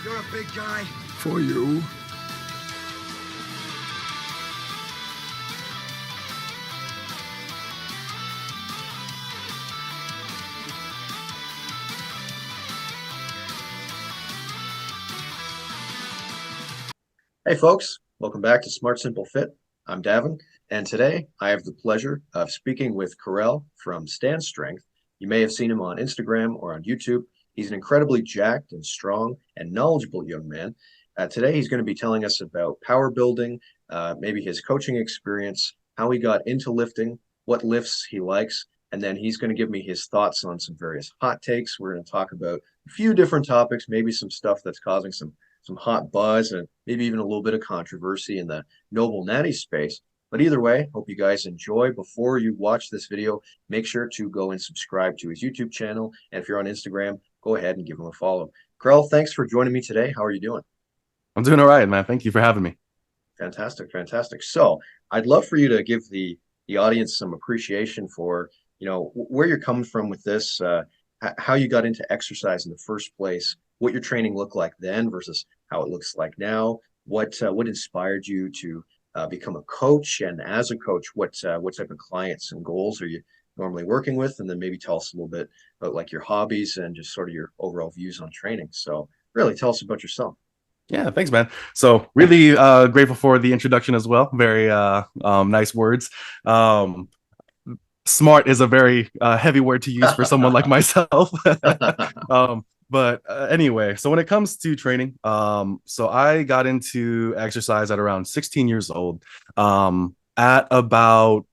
You're a big guy. For you. Hey folks, welcome back to Smart Simple Fit. I'm Davin, and today I have the pleasure of speaking with Karel from Stand Strength. You may have seen him on Instagram or on YouTube. He's an incredibly jacked and strong and knowledgeable young man. Today he's going to be telling us about power building, maybe his coaching experience, how he got into lifting, what lifts he likes, and then he's going to give me his thoughts on some various hot takes. We're going to talk about a few different topics, maybe some stuff that's causing some hot buzz and maybe even a little bit of controversy in the noble natty space. But either way, hope you guys enjoy. Before you watch this video, make sure to go and subscribe to his YouTube channel. And if you're on Instagram, go ahead and give him a follow. Karel, thanks for joining me today. How are you doing? I'm doing all right, man. Thank you for having me. Fantastic, fantastic. So I'd love for you to give the audience some appreciation for, where you're coming from with this, how you got into exercise in the first place, what your training looked like then versus how it looks like now. What inspired you to become a coach, and as a coach, what type of clients and goals are you normally working with? And then maybe tell us a little bit about like your hobbies and just sort of your overall views on training. So really, tell us about yourself. Yeah, thanks, man. So really grateful for the introduction as well. Very nice words. Smart is a very heavy word to use for someone like myself. But anyway, so when it comes to training, so I got into exercise at around 16 years old. At about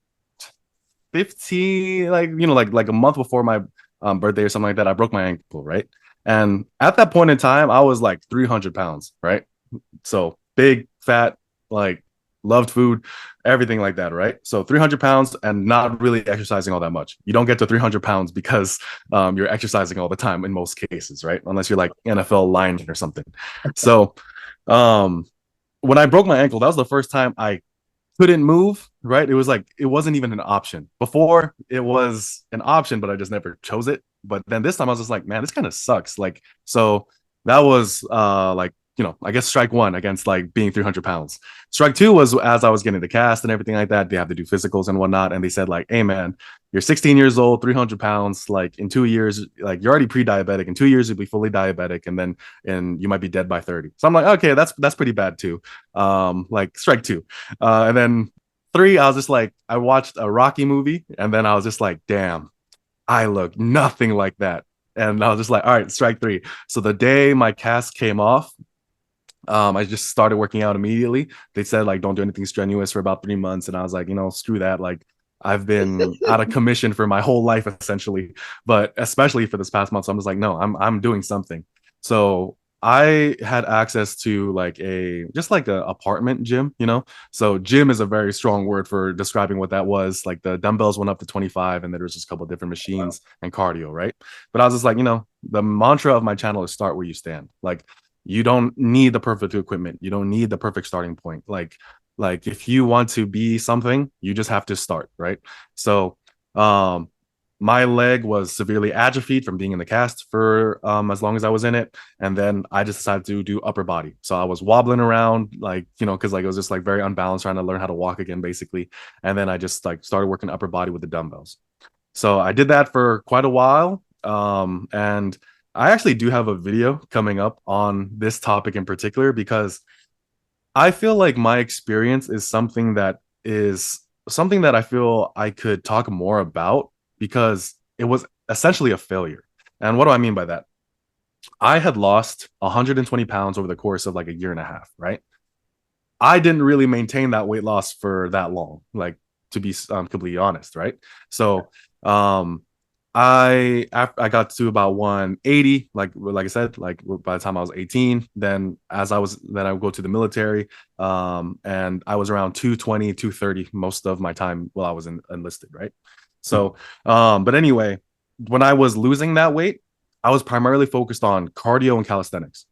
15, like a month before my birthday or something like that, I broke my ankle, right? And at that point in time, I was like 300 pounds, right? So big, fat, like loved food, everything like that, right? So 300 pounds and not really exercising all that much. You don't get to 300 pounds because you're exercising all the time in most cases, right? Unless you're like NFL lineman or something. So when I broke my ankle, that was the first time I couldn't move, right? It was like, it wasn't even an option. Before it was an option, but I just never chose it. But then this time I was just like, man, this kind of sucks. Like, so that was I guess strike one against like being 300 pounds. Strike two was as I was getting the cast and everything like that. They have to do physicals and whatnot. And they said like, hey man, you're 16 years old, 300 pounds. Like in 2 years, like you're already pre-diabetic. In 2 years, you'll be fully diabetic, and you might be dead by 30. So I'm like, okay, that's pretty bad too. Like strike two. And then three, I was just like, I watched a Rocky movie, and then I was just like, damn, I look nothing like that. And I was just like, all right, strike three. So the day my cast came off, I just started working out immediately. They said like, don't do anything strenuous for about 3 months. And I was like, screw that. Like I've been out of commission for my whole life, essentially, but especially for this past month. So I'm just like, no, I'm doing something. So I had access to like a apartment gym, So gym is a very strong word for describing what that was. Like the dumbbells went up to 25, and there was just a couple of different machines and cardio, right? But I was just like, the mantra of my channel is start where you stand. Like you don't need the perfect equipment. You don't need the perfect starting point. Like if you want to be something, you just have to start, right? So my leg was severely atrophied from being in the cast for as long as I was in it. And then I just decided to do upper body. So I was wobbling around, because like it was just like very unbalanced, trying to learn how to walk again, basically. And then I just like started working upper body with the dumbbells. So I did that for quite a while. And I actually do have a video coming up on this topic in particular, because I feel like my experience is something that I feel I could talk more about, because it was essentially a failure. And what do I mean by that? I had lost 120 pounds over the course of like a year and a half, right? I didn't really maintain that weight loss for that long, like to be completely honest, right? So I got to about 180, like I said, like by the time I was 18. Then I would go to the military, and I was around 220, 230 most of my time while I was enlisted, right? So, but anyway, when I was losing that weight, I was primarily focused on cardio and calisthenics,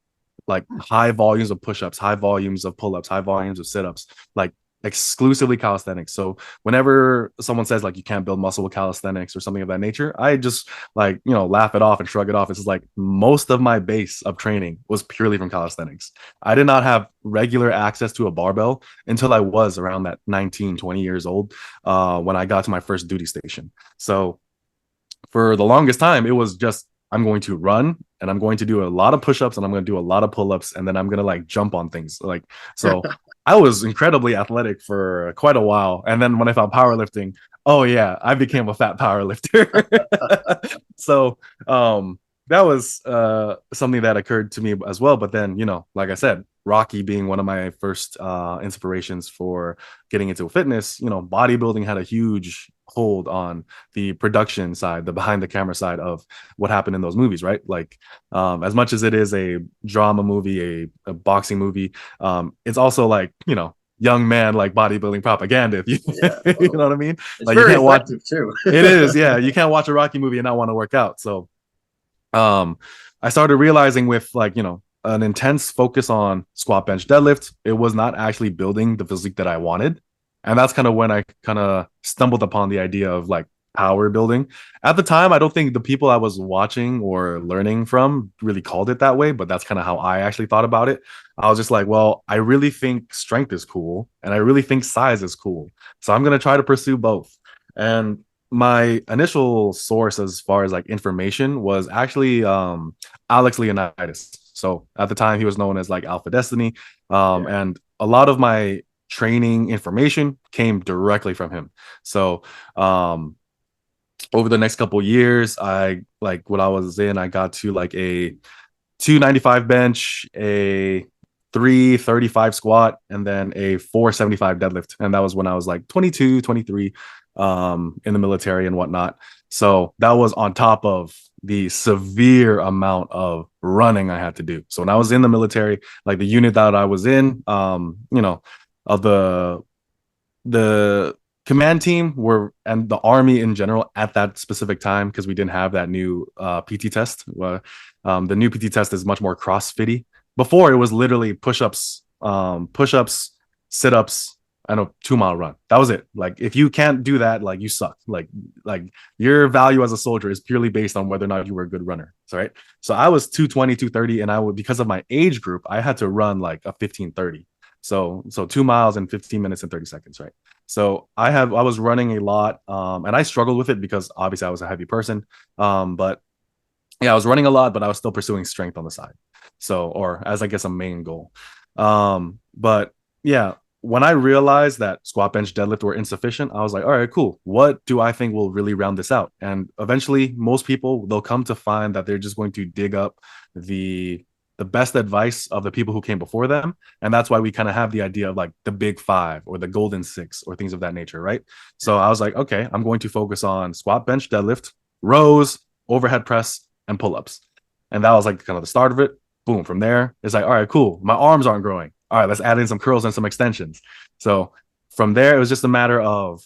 like high volumes of push-ups, high volumes of pull-ups, high volumes of sit-ups, like exclusively calisthenics. So whenever someone says like you can't build muscle with calisthenics or something of that nature, I just like, you know, laugh it off and shrug it off. It's just like most of my base of training was purely from calisthenics. I did not have regular access to a barbell until I was around that 19, 20 years old, when I got to my first duty station. So for the longest time, it was just I'm going to run and I'm going to do a lot of push-ups and I'm going to do a lot of pull-ups and then I'm going to like jump on things. Like so I was incredibly athletic for quite a while. And then when I found powerlifting, oh yeah, I became a fat powerlifter. So that was something that occurred to me as well. But then, you know, like I said, Rocky being one of my first inspirations for getting into fitness, you know, bodybuilding had a huge hold on the production side, the behind the camera side of what happened in those movies, right? Like, as much as it is a drama movie, a boxing movie, it's also like, you know, young man like bodybuilding propaganda. If you, Yeah, you know totally. what I mean? It's Like, you very can't watch. effective too. It is, yeah. You can't watch a Rocky movie and not want to work out. So, um, I started realizing with like, you know, an intense focus on squat, bench, deadlift, it was not actually building the physique that I wanted. And that's kind of when I kind of stumbled upon the idea of like power building. At the time, I don't think the people I was watching or learning from really called it that way, but that's kind of how I actually thought about it. I was just like, well, I really think strength is cool and I really think size is cool. So I'm going to try to pursue both. And my initial source as far as like information was actually Alex Leonidas. So at the time he was known as like Alpha Destiny. Yeah. And a lot of my training information came directly from him. So over the next couple years, I like what I was in, I got to like a 295 bench, a 335 squat, and then a 475 deadlift. And that was when I was like 22, 23, in the military and whatnot. So that was on top of the severe amount of running I had to do. So when I was in the military, like the unit that I was in, you know, of the command team were and the army in general at that specific time, because we didn't have that new PT test. The new PT test is much more crossfitty. Before it was literally push-ups, sit-ups, and a 2 mile run. That was it. Like if you can't do that, like you suck. Like your value as a soldier is purely based on whether or not you were a good runner. So, right. So I was 220, 230, and I would, because of my age group, I had to run like a 15:30. So 2 miles in 15 minutes and 30 seconds, right? So I was running a lot, and I struggled with it because obviously I was a heavy person. But yeah, I was running a lot, but I was still pursuing strength on the side. So, or as I guess a main goal. But yeah, when I realized that squat, bench, deadlift were insufficient, I was like, all right, cool. What do I think will really round this out? And eventually, most people they'll come to find that they're just going to dig up the the best advice of the people who came before them. And that's why we kind of have the idea of like the big five or the golden six or things of that nature, right? So I was like, okay, I'm going to focus on squat, bench, deadlift, rows, overhead press, and pull-ups. And that was like kind of the start of it. Boom. From there, it's like, all right, cool. My arms aren't growing. All right, let's add in some curls and some extensions. So from there, it was just a matter of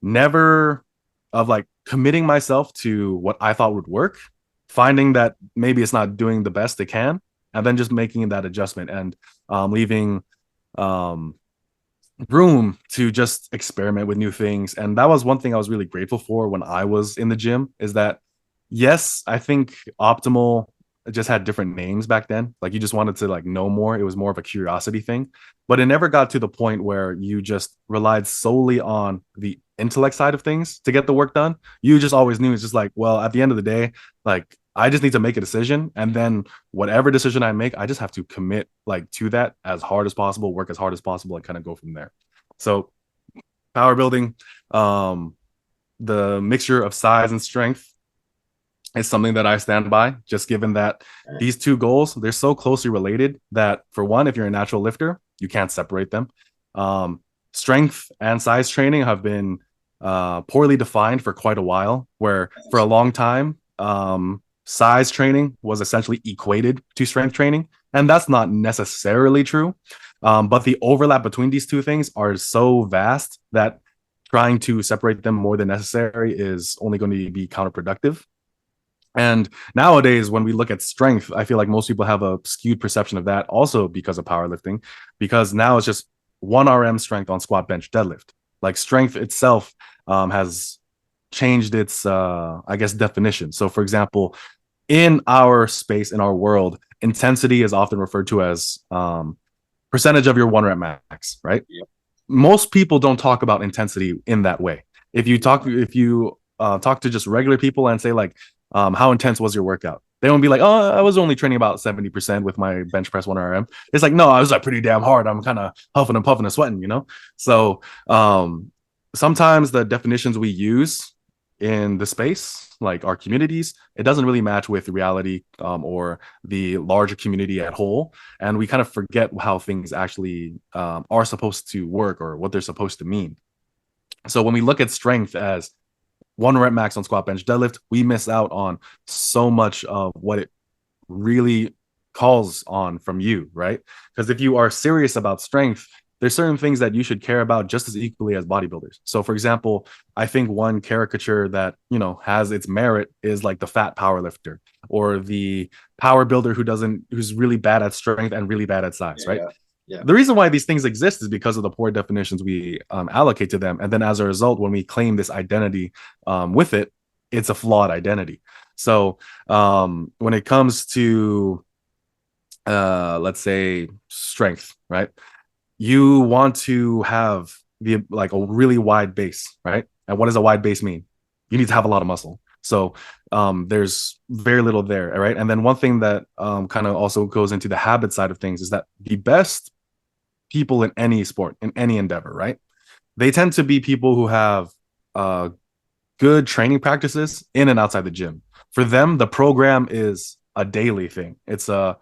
never of like committing myself to what I thought would work, finding that maybe it's not doing the best it can, and then just making that adjustment and leaving um, room to just experiment with new things. And that was one thing I was really grateful for when I was in the gym, is that yes, I think optimal just had different names back then. Like you just wanted to like know more. It was more of a curiosity thing, but it never got to the point where you just relied solely on the intellect side of things to get the work done. You just always knew it's just like, well, at the end of the day, like I just need to make a decision, and then whatever decision I make, I just have to commit like to that as hard as possible, work as hard as possible, and kind of go from there. So power building, um, the mixture of size and strength is something that I stand by, just given that these two goals, they're so closely related that for one, if you're a natural lifter, you can't separate them. Um, Strength and size training have been poorly defined for quite a while, where for a long time, size training was essentially equated to strength training. And that's not necessarily true. But the overlap between these two things are so vast that trying to separate them more than necessary is only going to be counterproductive. And nowadays, when we look at strength, I feel like most people have a skewed perception of that also because of powerlifting, because now it's just 1 RM strength on squat, bench, deadlift. Like strength itself has changed its, I guess, definition. So, for example, in our space, in our world, intensity is often referred to as percentage of your 1 rep max, right? Yep. Most people don't talk about intensity in that way. If you talk to just regular people and say like, how intense was your workout? They won't be like, oh, I was only training about 70% with my bench press 1 RM. It's like, no, I was like pretty damn hard. I'm kind of huffing and puffing and sweating, you know? So sometimes the definitions we use in the space, like our communities, it doesn't really match with reality or the larger community at whole. And we kind of forget how things actually are supposed to work or what they're supposed to mean. So when we look at strength as 1 rep max on squat, bench, deadlift, we miss out on so much of what it really calls on from you, right? Because if you are serious about strength, there's certain things that you should care about just as equally as bodybuilders. So, for example, I think one caricature that has its merit is like the fat power lifter or the power builder who's really bad at strength and really bad at size, right? Yeah. Yeah. The reason why these things exist is because of the poor definitions we allocate to them, and then as a result, when we claim this identity with it, it's a flawed identity. So when it comes to let's say strength, right? You want to have the like a really wide base, right? And what does a wide base mean? You need to have a lot of muscle. So there's very little there, right? And then one thing that kind of also goes into the habit side of things is that the best people in any sport, in any endeavor, right? They tend to be people who have good training practices in and outside the gym. For them, the program is a daily thing. It's it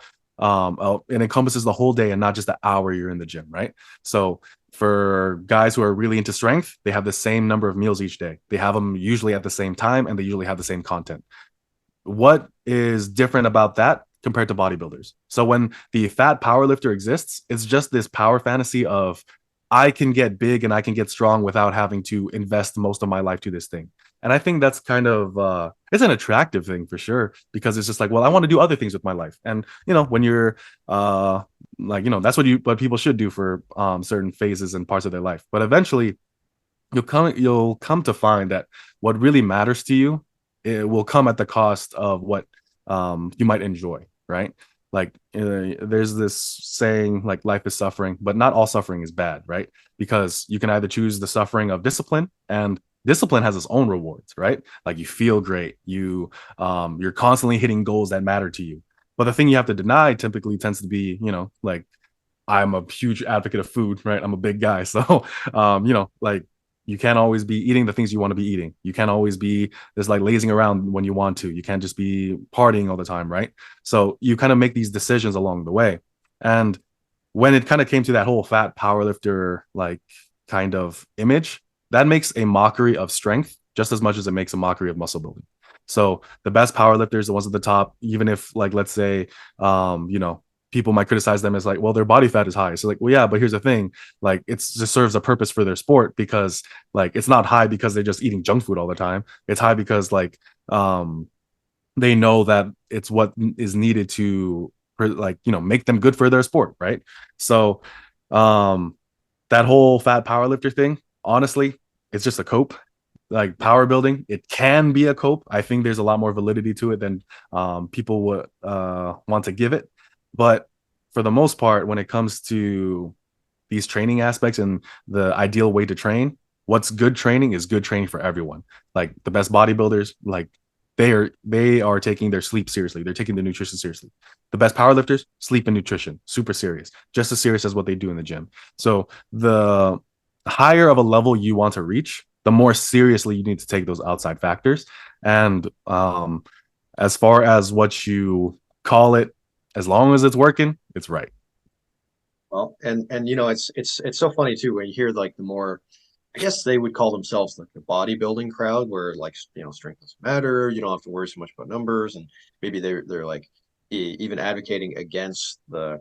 encompasses the whole day and not just the hour you're in the gym, right? So for guys who are really into strength, they have the same number of meals each day. They have them usually at the same time, and they usually have the same content. What is different about that compared to bodybuilders? So when the fat powerlifter exists, it's just this power fantasy of I can get big and I can get strong without having to invest most of my life to this thing. And I think that's kind of it's an attractive thing for sure because it's just like, well, I want to do other things with my life. And when you're that's what people should do for certain phases and parts of their life. But eventually you'll come to find that what really matters to you, it will come at the cost of what you might enjoy, right? Like there's this saying like life is suffering, but not all suffering is bad, right? Because you can either choose the suffering of discipline, and discipline has its own rewards, right? Like you feel great, you're constantly hitting goals that matter to you. But the thing you have to deny typically tends to be, like I'm a huge advocate of food, right? I'm a big guy. So, like you can't always be eating the things you want to be eating. You can't always be just like lazing around when you want to. You can't just be partying all the time, right? So you kind of make these decisions along the way. And when it kind of came to that whole fat powerlifter, like kind of image, that makes a mockery of strength just as much as it makes a mockery of muscle building. So the best powerlifters, the ones at the top, even if like, let's say, people might criticize them as like, well, their body fat is high. So like, well, yeah, but here's the thing, like it just serves a purpose for their sport because like it's not high because they're just eating junk food all the time. It's high because like they know that it's what is needed to like make them good for their sport, right? So that whole fat powerlifter thing, honestly, it's just a cope. Like power building, it can be a cope. I think there's a lot more validity to it than people would want to give it. But for the most part, when it comes to these training aspects and the ideal way to train, what's good training is good training for everyone. Like the best bodybuilders, like they are taking their sleep seriously. They're taking their nutrition seriously. The best powerlifters, sleep and nutrition, super serious, just as serious as what they do in the gym. So the higher of a level you want to reach, the more seriously you need to take those outside factors. And as far as what you call it, as long as it's working, it's right. Well, and it's so funny too when you hear like the more, I guess they would call themselves like the bodybuilding crowd, where like strength doesn't matter, you don't have to worry so much about numbers, and maybe they're like even advocating against the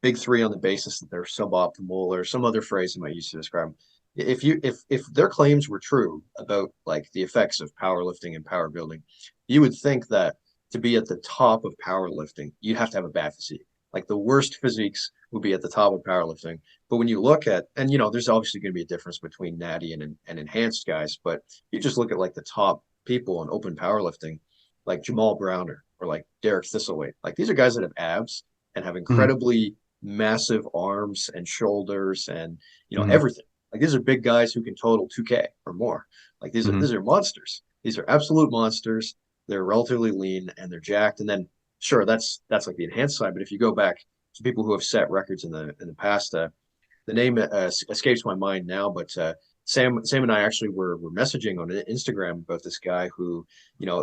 big three on the basis that they're suboptimal or some other phrase they might use to describe them. If their claims were true about like the effects of powerlifting and power building, you would think that to be at the top of powerlifting, you'd have to have a bad physique. Like the worst physiques would be at the top of powerlifting. But when you look at, and there's obviously going to be a difference between natty and enhanced guys, but you just look at like the top people in open powerlifting, like Jamal Browner or like Derek Thistlewaite. Like these are guys that have abs and have Hmm. incredibly massive arms and shoulders and Hmm. everything. Like these are big guys who can total 2K or more. Like these are Hmm. these are monsters. These are absolute monsters. They're relatively lean and they're jacked. And then sure, that's like the enhanced side. But if you go back to people who have set records in the past, the name escapes my mind now, but Sam and I actually were messaging on Instagram about this guy who,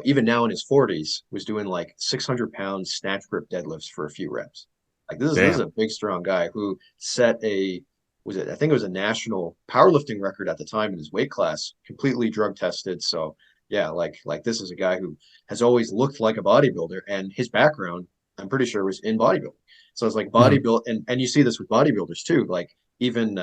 even now in his 40s, was doing like 600 pound snatch grip deadlifts for a few reps. Like this is Damn. a big strong guy who set a was it I think it was a national powerlifting record at the time in his weight class, completely drug tested. So yeah, like this is a guy who has always looked like a bodybuilder, and his background, I'm pretty sure, was in bodybuilding. So it's like Hmm. bodybuild, and you see this with bodybuilders too. Like even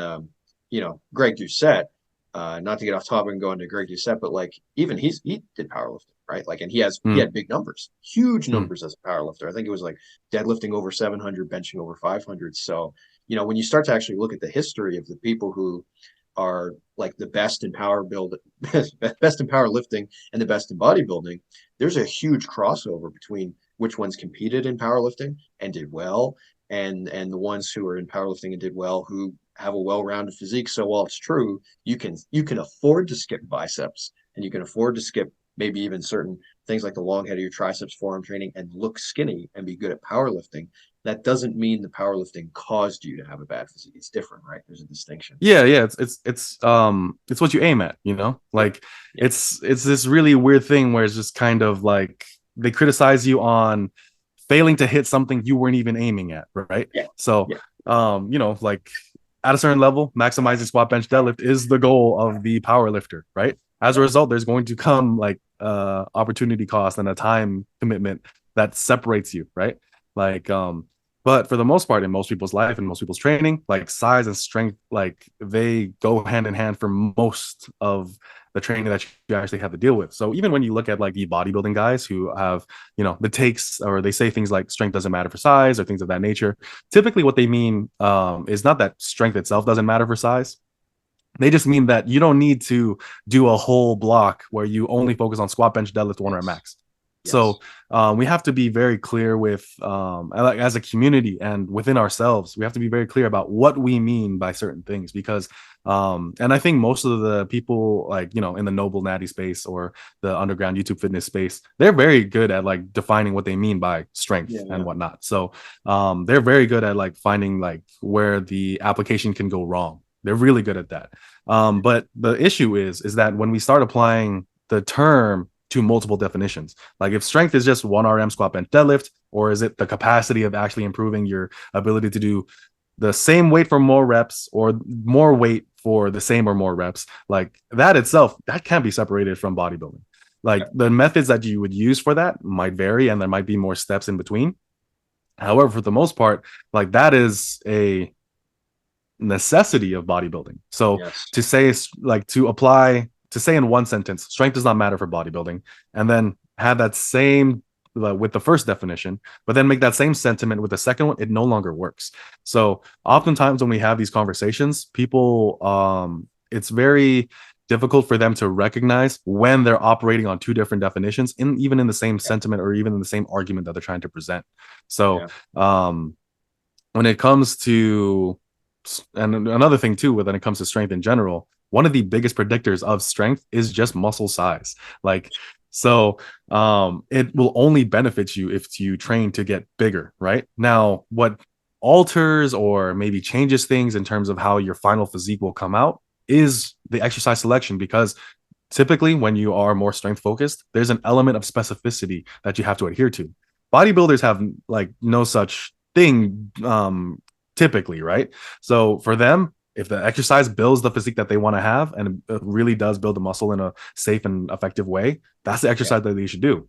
Greg Doucette, not to get off topic and go into Greg Doucette, but like even he did powerlifting, right? Like, and he Hmm. had big numbers, huge Hmm. numbers as a powerlifter. I think it was like deadlifting over 700, benching over 500. So when you start to actually look at the history of the people who are like the best in power build, best in powerlifting and the best in bodybuilding, there's a huge crossover between which ones competed in powerlifting and did well, and the ones who are in powerlifting and did well who have a well-rounded physique. So while it's true, you can afford to skip biceps and you can afford to skip maybe even certain things like the long head of your triceps, forearm training, and look skinny and be good at powerlifting. That doesn't mean the powerlifting caused you to have a bad physique. It's different, right? There's a distinction. Yeah, yeah, it's what you aim at, you know? Yeah, Like yeah, it's this really weird thing where it's just kind of like they criticize you on failing to hit something you weren't even aiming at, right? yeah, So, yeah, like at a certain level, maximizing squat, bench, deadlift is the goal of the power lifter, right? As a yeah, result, there's going to come like opportunity cost and a time commitment that separates you, right? Like but for the most part, in most people's life and most people's training, like size and strength, like they go hand in hand for most of the training that you actually have to deal with. So even when you look at like the bodybuilding guys who have, the takes, or they say things like strength doesn't matter for size or things of that nature, typically what they mean is not that strength itself doesn't matter for size. They just mean that you don't need to do a whole block where you only focus on squat, bench, deadlift, one rep yes, max. So yes, we have to be very clear with, like as a community and within ourselves, we have to be very clear about what we mean by certain things because, and I think most of the people like, in the noble natty space or the underground YouTube fitness space, they're very good at like defining what they mean by strength and yeah, whatnot. So they're very good at like finding like where the application can go wrong. They're really good at that. yeah, But the issue is that when we start applying the term to multiple definitions, like if strength is just 1 RM squat bench deadlift, or is it the capacity of actually improving your ability to do the same weight for more reps or more weight for the same or more reps, like that itself, that can't be separated from bodybuilding. yeah, Like the methods that you would use for that might vary and there might be more steps in between. However, for the most part, like that is a necessity of bodybuilding. So yes, to say, like to apply, to say in one sentence, strength does not matter for bodybuilding, and then have that same with the first definition, but then make that same sentiment with the second one, it no longer works. So oftentimes when we have these conversations, people, it's very difficult for them to recognize when they're operating on two different definitions, even in the same yeah, sentiment or even in the same argument that they're trying to present. So yeah, when it comes to, and another thing too, when it comes to strength in general, one of the biggest predictors of strength is just muscle size. Like, so it will only benefit you if you train to get bigger, right? Now, what alters or maybe changes things in terms of how your final physique will come out is the exercise selection, because typically when you are more strength focused, there's an element of specificity that you have to adhere to. Bodybuilders have like no such thing, typically, right? So for them, if the exercise builds the physique that they want to have and it really does build the muscle in a safe and effective way, that's the yeah, exercise that they should do.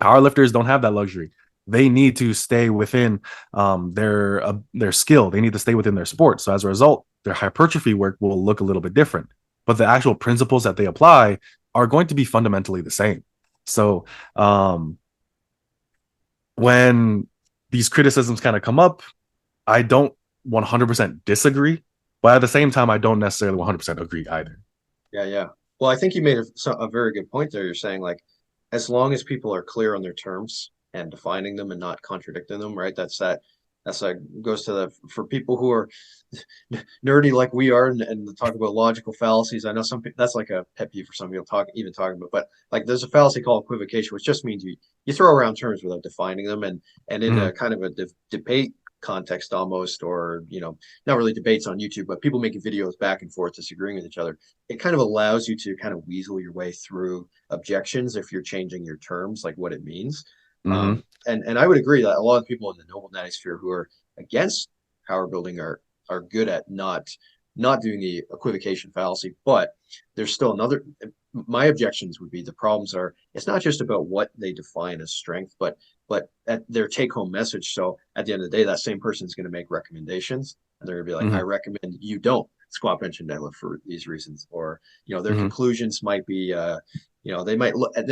Powerlifters don't have that luxury. They need to stay within their skill. They need to stay within their sport. So as a result, their hypertrophy work will look a little bit different, but the actual principles that they apply are going to be fundamentally the same. So when these criticisms kind of come up. I don't 100% disagree, but at the same time, I don't necessarily 100% agree either. Yeah, yeah. Well, I think you made a very good point there. You're saying like, as long as people are clear on their terms and defining them and not contradicting them, right? That's like goes to the for people who are nerdy like we are and talk about logical fallacies. I know some people that's like a pet peeve for some people talking about, but like there's a fallacy called equivocation, which just means you throw around terms without defining them, and in Mm-hmm. a kind of a debate context almost, or not really debates on YouTube, but people making videos back and forth disagreeing with each other. It kind of allows you to kind of weasel your way through objections if you're changing your terms, like what it means. Mm-hmm. And I would agree that a lot of people in the noble natty sphere who are against power building are good at not doing the equivocation fallacy, but there's still another. My objections would be the problems are it's not just about what they define as strength, but at their take home message. So at the end of the day, that same person is going to make recommendations, and they're going to be like, I Mm-hmm. recommend you don't squat, bench, and deadlift for these reasons, or their Mm-hmm. conclusions might be they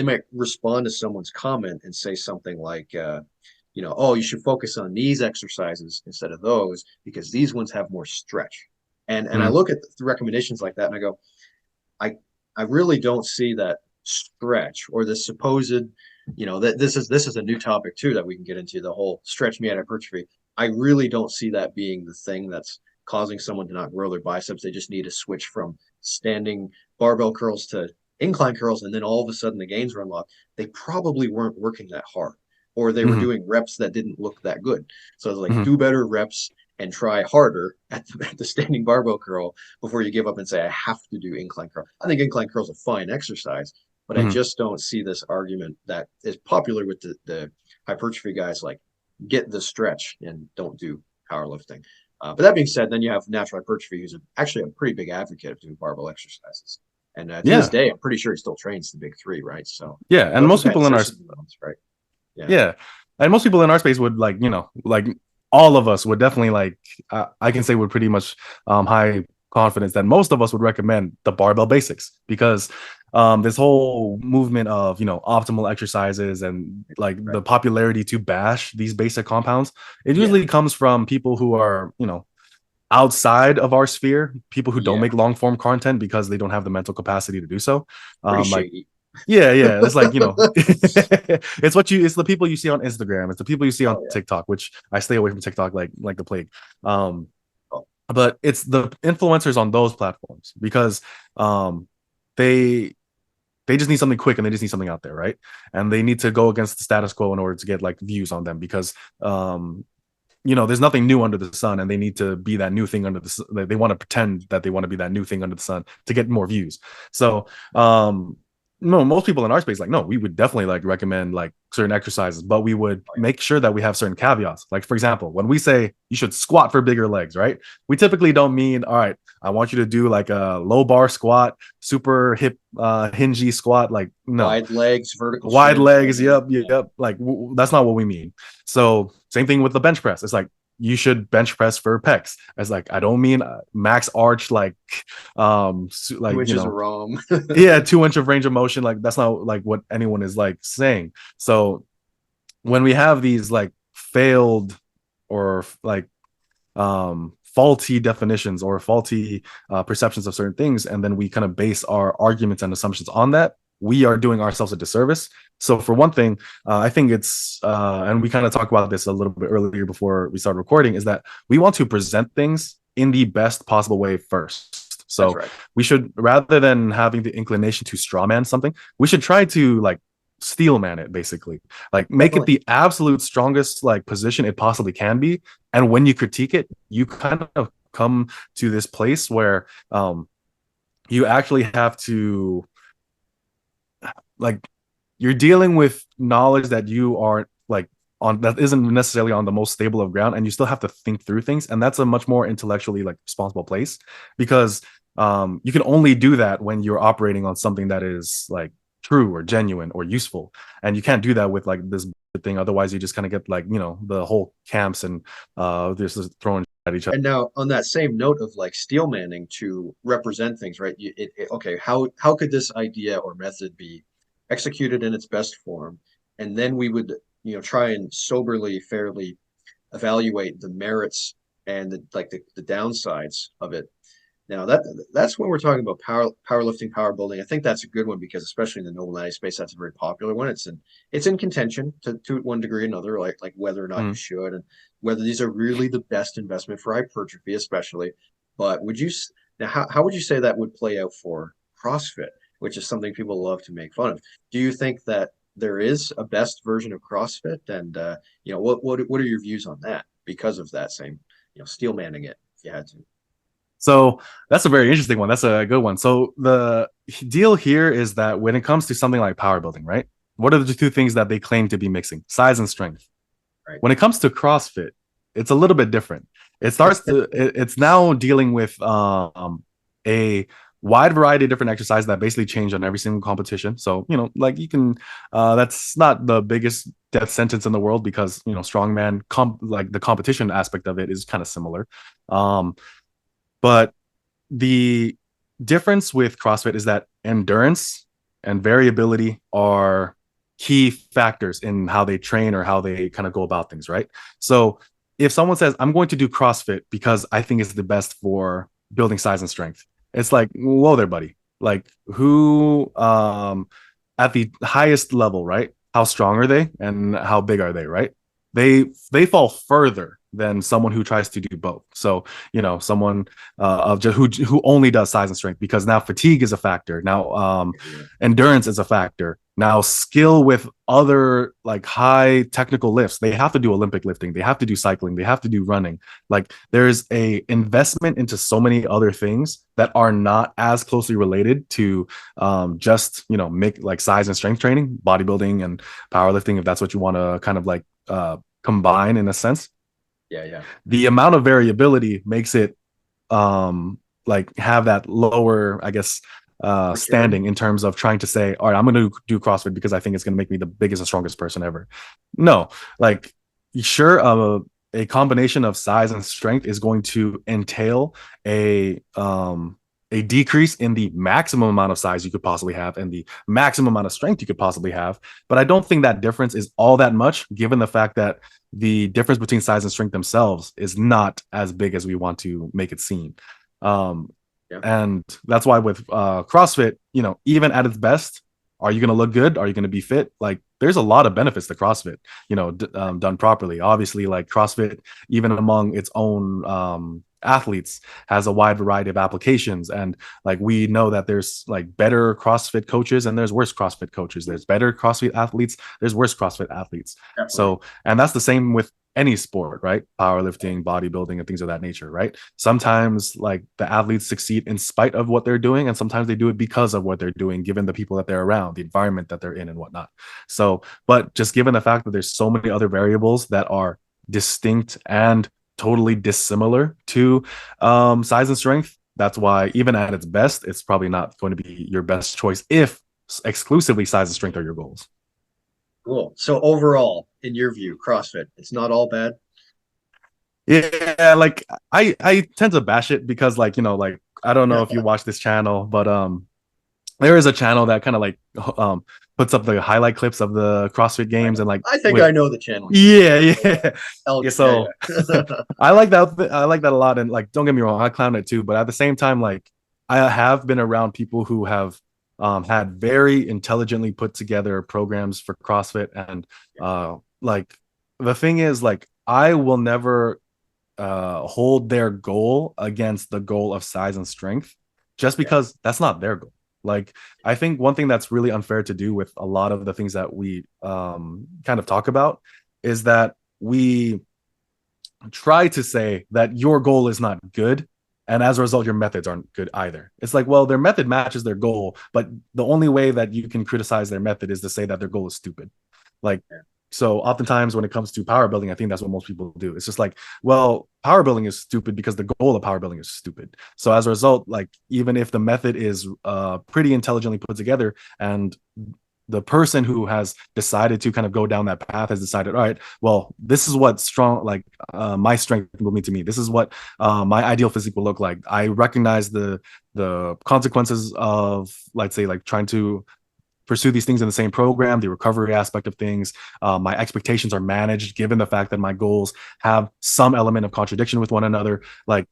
might respond to someone's comment and say something like oh, you should focus on these exercises instead of those because these ones have more stretch. And I Mm-hmm. look at the recommendations like that and I go, I I really don't see that stretch or the supposed, that this is a new topic too that we can get into, the whole stretch me out hypertrophy. I really don't see that being the thing that's causing someone to not grow their biceps. They just need to switch from standing barbell curls to incline curls, and then all of a sudden the gains run unlocked. They probably weren't working that hard, or they were Mm-hmm. doing reps that didn't look that good. So it's like Mm-hmm. do better reps and try harder at the standing barbell curl before you give up and say, I have to do incline curl. I think incline curl is a fine exercise, but I Mm-hmm. just don't see this argument that is popular with the hypertrophy guys, like get the stretch and don't do powerlifting. But that being said, then you have natural hypertrophy, who's actually a pretty big advocate of doing barbell exercises. And to this Yeah. day, I'm pretty sure he still trains the big three, right? So, Yeah. And it most people depends. in our There's some balance, right? Yeah. Yeah, and most people in our space would like all of us would definitely like I can say with pretty much high confidence that most of us would recommend the barbell basics because this whole movement of optimal exercises and like Right. the popularity to bash these basic compounds, it Yeah. usually comes from people who are outside of our sphere, people who don't Yeah. make long form content because they don't have the mental capacity to do so. Pretty Like shady. yeah, yeah. It's like, it's the people you see on Instagram. It's the people you see on Oh, yeah. TikTok, which I stay away from TikTok like the plague. Um, Oh, but it's the influencers on those platforms because um they they just need something quick and they just need something out there, right? And they need to go against the status quo in order to get like views on them because there's nothing new under the sun and they need to be that new thing under the sun. They want to pretend that they want to be that new thing under the sun to get more views. So no, most people in our space, like, no, we would definitely like recommend like certain exercises, but we would oh, make sure that we have certain caveats. Like, for example, when we say you should squat for bigger legs, right? We typically don't mean, all right, I want you to do like a low bar squat, super hip hingy squat. Like, no, wide legs, vertical wide shins. legs. Yeah, Yep, yeah. yep. Like that's not what we mean. So same thing with the bench press. It's like you should bench press for pecs. It's like I don't mean max arch Two like inches of ROM. yeah 2 inch of range of motion. Like that's not like what anyone is like saying. So when we have these like failed or like faulty definitions or faulty perceptions of certain things, and then we kind of base our arguments and assumptions on that, we are doing ourselves a disservice. So for one thing, I think it's and we kind of talked about this a little bit earlier before we started recording, is that we want to present things in the best possible way first. That's So right. we should, rather than having the inclination to strawman something, we should try to like steelman it, basically, like make it Definitely. the absolute strongest like position it possibly can be. And when you critique it, you kind of come to this place where you actually have to like you're dealing with knowledge that you aren't like on, that isn't necessarily on the most stable of ground, and you still have to think through things, and that's a much more intellectually like responsible place because you can only do that when you're operating on something that is like true or genuine or useful, and you can't do that with like this thing. Otherwise you just kind of get like the whole camps and this is throwing at each other. And now, on that same note of like steel manning to represent things, right? Okay, how could this idea or method be executed in its best form? And then we would, try and soberly, fairly evaluate the merits and the downsides of it. Now that's when we're talking about powerlifting, power building. I think that's a good one because especially in the noble natty space, that's a very popular one. It's in contention to one degree or another, like whether or not you Mm. should and whether these are really the best investment for hypertrophy, especially. But now how would you say that would play out for CrossFit, which is something people love to make fun of? Do you think that there is a best version of CrossFit? And what are your views on that because of that same, steel manning it if you had to? So that's a very interesting one. That's a good one. So the deal here is that when it comes to something like power building, right? What are the two things that they claim to be mixing? Size and strength. Right. When it comes to CrossFit, it's a little bit different. It's now dealing with a wide variety of different exercises that basically change on every single competition. So, like you can, that's not the biggest death sentence in the world because, strongman, like the competition aspect of it is kind of similar. Um, but the difference with CrossFit is that endurance and variability are key factors in how they train or how they kind of go about things, right? So if someone says, I'm going to do CrossFit because I think it's the best for building size and strength, it's like, whoa there, buddy. Like who at the highest level, right? How strong are they and how big are they, right? They fall further than someone who tries to do both. So, someone of just who only does size and strength, because now fatigue is a factor. Now Yeah. endurance is a factor. Now skill with other like high technical lifts. They have to do Olympic lifting. They have to do cycling. They have to do running. Like there's a investment into so many other things that are not as closely related to just make like size and strength training, bodybuilding and powerlifting, if that's what you want to kind of like combine in a sense. Yeah, yeah. The amount of variability makes it like have that lower, I guess, Return. standing in terms of trying to say, all right, I'm going to do CrossFit because I think it's going to make me the biggest and strongest person ever. No, like sure, a combination of size and strength is going to entail a decrease in the maximum amount of size you could possibly have and the maximum amount of strength you could possibly have. But I don't think that difference is all that much, given the fact that the difference between size and strength themselves is not as big as we want to make it seem. Um, Yeah. and that's why with CrossFit, even at its best, are you going to look good? Are you going to be fit? Like there's a lot of benefits to CrossFit, done properly. Obviously, like CrossFit, even among its own athletes, has a wide variety of applications. And like we know that there's like better CrossFit coaches and there's worse CrossFit coaches. There's better CrossFit athletes. There's worse CrossFit athletes. Definitely. So, and that's the same with any sport, right? Powerlifting, bodybuilding, and things of that nature, right? Sometimes like the athletes succeed in spite of what they're doing, and sometimes they do it because of what they're doing, given the people that they're around, the environment that they're in, and whatnot. So, but just given the fact that there's so many other variables that are distinct and totally dissimilar to size and strength, that's why even at its best, it's probably not going to be your best choice if exclusively size and strength are your goals. Cool. So overall, in your view, CrossFit, it's not all bad. Yeah, like I tend to bash it because like like I don't know if you watch this channel, but there is a channel that kind of like puts up the highlight clips of the CrossFit I games know. and like I think with I know the channel you're yeah, referring to. yeah. Yeah, Yeah, so yeah. I like that a lot. And like, don't get me wrong, I clown it too. But at the same time, like, I have been around people who have had very intelligently put together programs for CrossFit. And like, the thing is, like, I will never hold their goal against the goal of size and strength just Yeah. because that's not their goal. Like, I think one thing that's really unfair to do with a lot of the things that we kind of talk about is that we try to say that your goal is not good, and as a result your methods aren't good either. It's like, well, their method matches their goal, but the only way that you can criticize their method is to say that their goal is stupid. Like, Yeah. so oftentimes when it comes to power building, I think that's what most people do. It's just like, well, power building is stupid because the goal of power building is stupid. So as a result, like even if the method is pretty intelligently put together and the person who has decided to kind of go down that path has decided, all right, well, this is what strong, like my strength will mean to me. This is what my ideal physique will look like. I recognize the consequences of, let's say, like trying to pursue these things in the same program, the recovery aspect of things. My expectations are managed given the fact that my goals have some element of contradiction with one another. Like,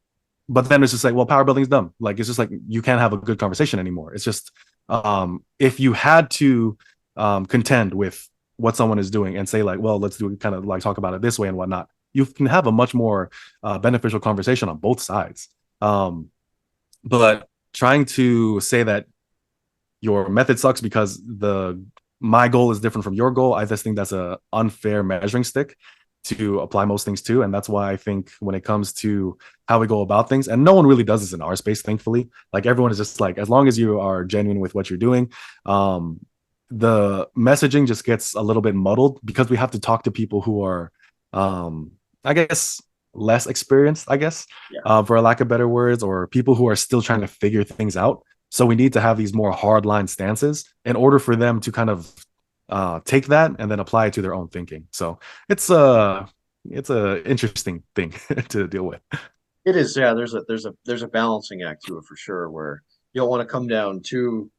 but then it's just like, well, power building is dumb. Like, it's just like you can't have a good conversation anymore. It's just if you had to contend with what someone is doing and say like, well, let's do it, kind of like talk about it this way and whatnot, you can have a much more beneficial conversation on both sides. But trying to say that your method sucks because the my goal is different from your goal, I just think that's a unfair measuring stick to apply most things to. And that's why I think when it comes to how we go about things, and no one really does this in our space, thankfully, like everyone is just like, as long as you are genuine with what you're doing, the messaging just gets a little bit muddled because we have to talk to people who are I guess less experienced, I guess, Yeah. for a lack of better words, or people who are still trying to figure things out. So we need to have these more hardline stances in order for them to kind of take that and then apply it to their own thinking. So it's a interesting thing to deal with. It is, yeah. There's a balancing act to it for sure, where you don't want to come down too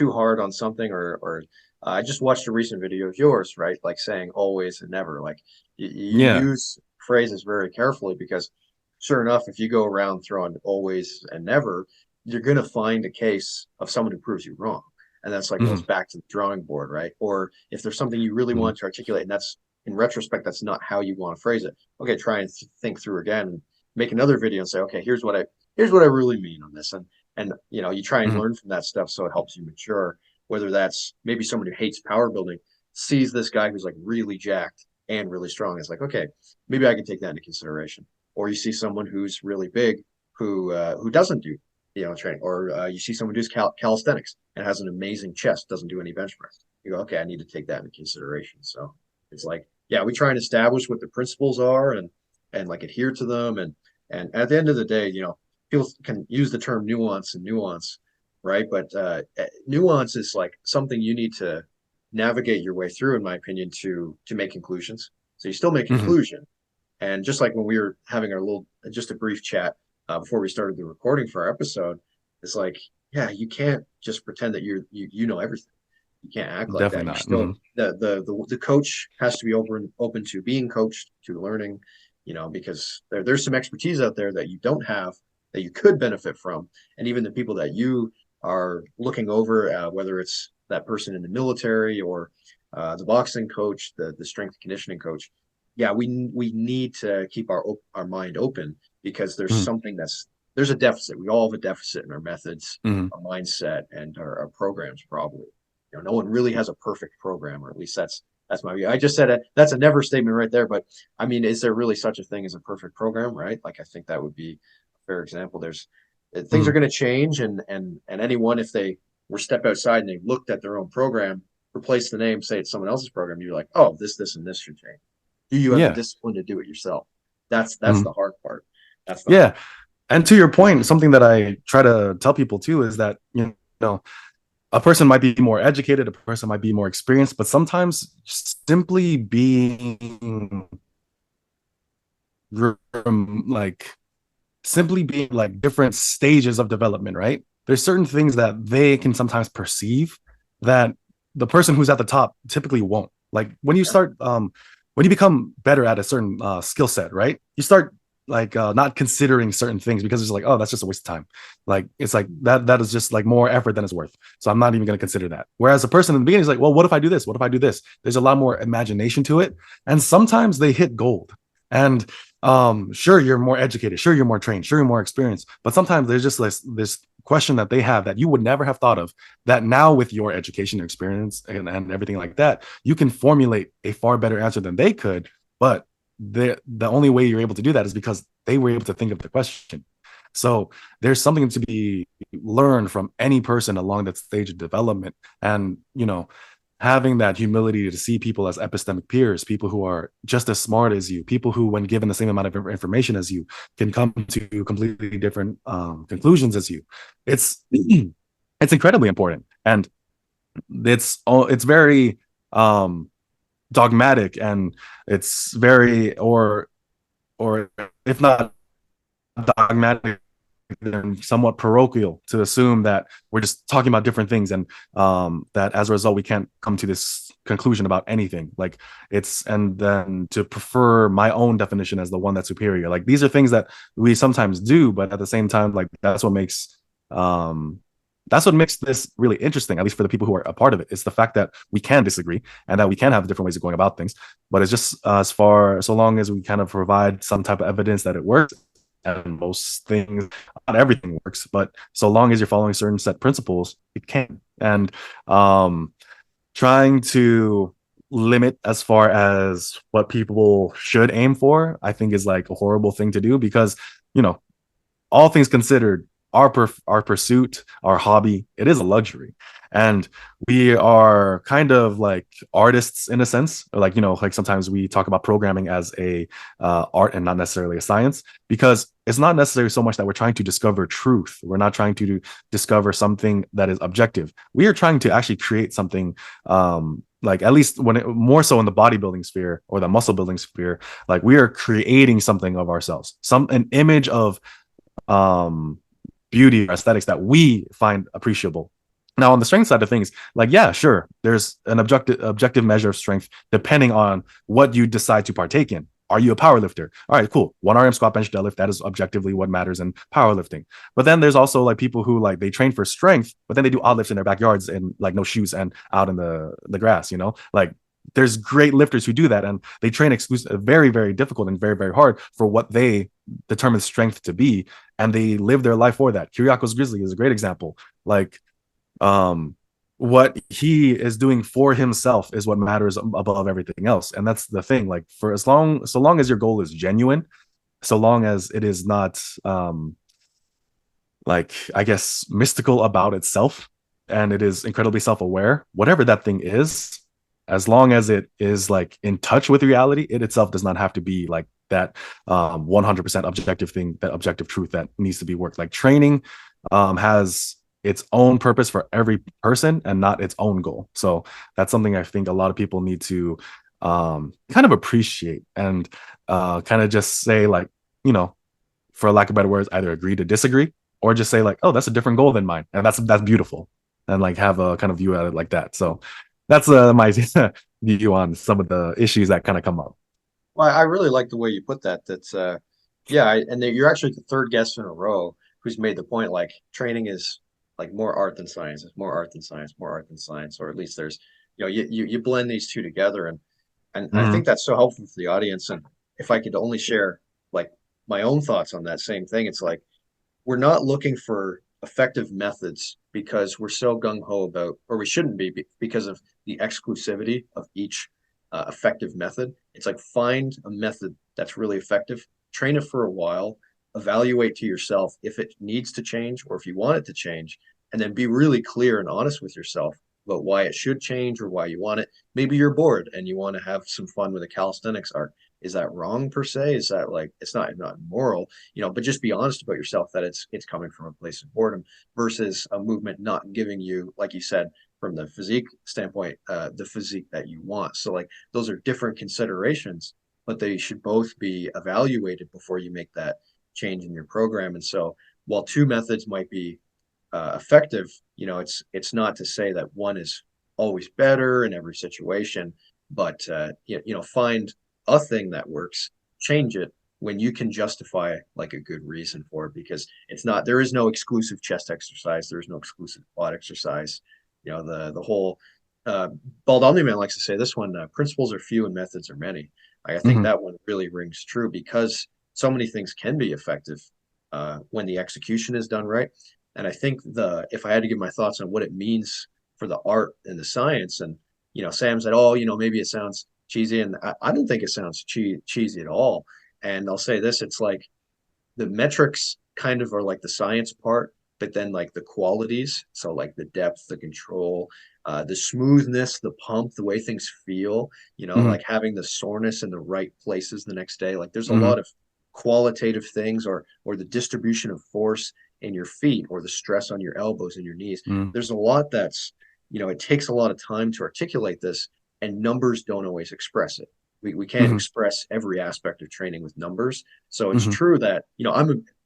hard on something, or I just watched a recent video of yours, right? Like saying always and never. Like you Yeah. use phrases very carefully because, sure enough, if you go around throwing always and never, you're gonna find a case of someone who proves you wrong, and that's like, well, it's Hmm. back to the drawing board, right? Or if there's something you really Hmm. want to articulate, and that's in retrospect, that's not how you want to phrase it. Okay, try and think through again, make another video and say, okay, here's what I really mean on this. And you try and Hmm. learn from that stuff so it helps you mature. Whether that's maybe someone who hates power building sees this guy who's like really jacked and really strong. It's like, okay, maybe I can take that into consideration. Or you see someone who's really big who doesn't do training, or you see someone who's calisthenics and has an amazing chest, doesn't do any bench press. You go, okay, I need to take that into consideration. So it's like, yeah, we try and establish what the principles are and like adhere to them, and at the end of the day, people can use the term nuance, right? But nuance is like something you need to navigate your way through, in my opinion, to make conclusions. So you still make Hmm. conclusion, and just like when we were having our just a brief chat before we started the recording for our episode, it's like, yeah, you can't just pretend that you know everything. You can't act like that. Definitely You're not. still Hmm. the coach has to be open to being coached, to learning, because there's some expertise out there that you don't have that you could benefit from, and even the people that you are looking over, whether it's that person in the military or the boxing coach, the strength conditioning coach. Yeah, we need to keep our mind open because Hmm. there's a deficit. We all have a deficit in our methods, Hmm. our mindset, and our programs probably. No one really has a perfect program, or at least that's my view. I just said it. That's a never statement right there. But I mean, is there really such a thing as a perfect program, right? Like I think that would be a fair example. There's things are Hmm. going to change, and anyone, if they were step outside and they looked at their own program, replace the name, say it's someone else's program, you're like, oh, this and this should change. Do you have the Yeah. discipline to do it yourself? That's Hmm. the hard part. That's the hard Yeah. And to your point, something that I try to tell people too is that, know, a person might be more educated, a person might be more experienced, but sometimes simply being like simply being like different stages of development, right? There's certain things that they can sometimes perceive that the person who's at the top typically won't. Like part. when you become better at a certain skill set, right? You start like not considering certain things because it's like, oh, that's just a waste of time. Like it's like that is just like more effort than it's worth. So I'm not even going to consider that. Whereas a person in the beginning is like, well, what if I do this? What if I do this? There's a lot more imagination to it, and sometimes they hit gold. And sure, you're more educated, sure, you're more trained, sure, you're more experienced, but sometimes there's just this question that they have that you would never have thought of, that now with your education experience and everything like that, you can formulate a far better answer than they could. But the only way you're able to do that is because they were able to think of the question. So there's something to be learned from any person along that stage of development. And having that humility to see people as epistemic peers, people who are just as smart as you, people who, when given the same amount of information as you, can come to completely different conclusions as you. It's it's incredibly important, and it's very dogmatic, and it's very or if not dogmatic, and somewhat parochial to assume that we're just talking about different things, and that as a result we can't come to this conclusion about anything. Like it's and then to prefer my own definition as the one that's superior. Like these are things that we sometimes do, but at the same time, like um that's what makes this really interesting, at least for the people who are a part of it. It's the fact that we can disagree and that we can have different ways of going about things. But it's just so long as we kind of provide some type of evidence that it works, and most things, not everything works, but so long as you're following certain set principles, it can. And um, trying to limit as far as what people should aim for, I think is like a horrible thing to do because, you know, all things considered, our pursuit, our hobby, it is a luxury, and we are kind of like artists in a sense. Like like sometimes we talk about programming as a art and not necessarily a science, because it's not necessarily so much that we're trying to discover truth. We're not trying to discover something that is objective. We are trying to actually create something. Like at least more so in the bodybuilding sphere or the muscle building sphere, like we are creating something of ourselves, an image of um beauty or aesthetics that we find appreciable. Now on the strength side of things, like yeah, sure, there's an objective measure of strength depending on what you decide to partake in. Are you a power lifter? All right, cool. 1 RM squat, bench, deadlift, that is objectively what matters in powerlifting. But then there's also like people who like they train for strength, but then they do odd lifts in their backyards and like no shoes and out in the grass, like there's great lifters who do that, and they train very, very difficult and very, very hard for what they determine strength to be, and they live their life for that. Kyriakos Grizzly is a great example. Like, what he is doing for himself is what matters above everything else, and that's the thing. Like, for so long as your goal is genuine, so long as it is not, like I guess mystical about itself, and it is incredibly self-aware, whatever that thing is, as long as it is like in touch with reality, it itself does not have to be like that 100% objective thing, that objective truth that needs to be worked. Like training has its own purpose for every person and not its own goal. So that's something I think a lot of people need to kind of appreciate, and kind of just say like, for lack of better words, either agree to disagree, or just say like, oh, that's a different goal than mine, and that's beautiful, and like have a kind of view at it like that. So that's my view on some of the issues that kind of come up. Well, I really like the way you put that. That's yeah, and you're actually the third guest in a row who's made the point like training is like more art than science. It's more art than science, more art than science, or at least there's you blend these two together, and I think Mm-hmm. that's so helpful for the audience. And if I could only share like my own thoughts on that same thing, it's like we're not looking for effective methods because we're so gung ho about, or we shouldn't be because of the exclusivity of each effective method. It's like find a method that's really effective, train it for a while, evaluate to yourself if it needs to change or if you want it to change, and then be really clear and honest with yourself about why it should change or why you want it. Maybe you're bored and you want to have some fun with a calisthenics art. Is that wrong per se? Is that like it's not immoral, but just be honest about yourself that it's coming from a place of boredom versus a movement not giving you, like you said, from the physique standpoint, the physique that you want. So like those are different considerations, but they should both be evaluated before you make that change in your program. And so while two methods might be effective, it's not to say that one is always better in every situation, but find a thing that works, change it when you can justify like a good reason for it, because there is no exclusive chest exercise, there is no exclusive quad exercise. The whole uh, Bald Omni-Man likes to say this one: principles are few and methods are many. I think Mm-hmm. that one really rings true because so many things can be effective when the execution is done right. And I think if I had to give my thoughts on what it means for the art and the science, and Sam said, oh, maybe it sounds cheesy, and I don't think it sounds cheesy at all. And I'll say this: it's like the metrics kind of are like the science part, but then like the qualities, so like the depth, the control, the smoothness, the pump, the way things feel, Mm-hmm. like having the soreness in the right places the next day. Like there's a Mm-hmm. lot of qualitative things, or the distribution of force in your feet, or the stress on your elbows and your knees. Mm-hmm. There's a lot it takes a lot of time to articulate this, and numbers don't always express it. We can't Hmm. express every aspect of training with numbers. So it's Hmm. true that,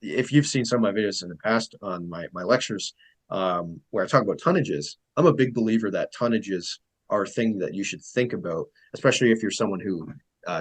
if you've seen some of my videos in the past on my lectures, where I talk about tonnages, I'm a big believer that tonnages are a thing that you should think about, especially if you're someone who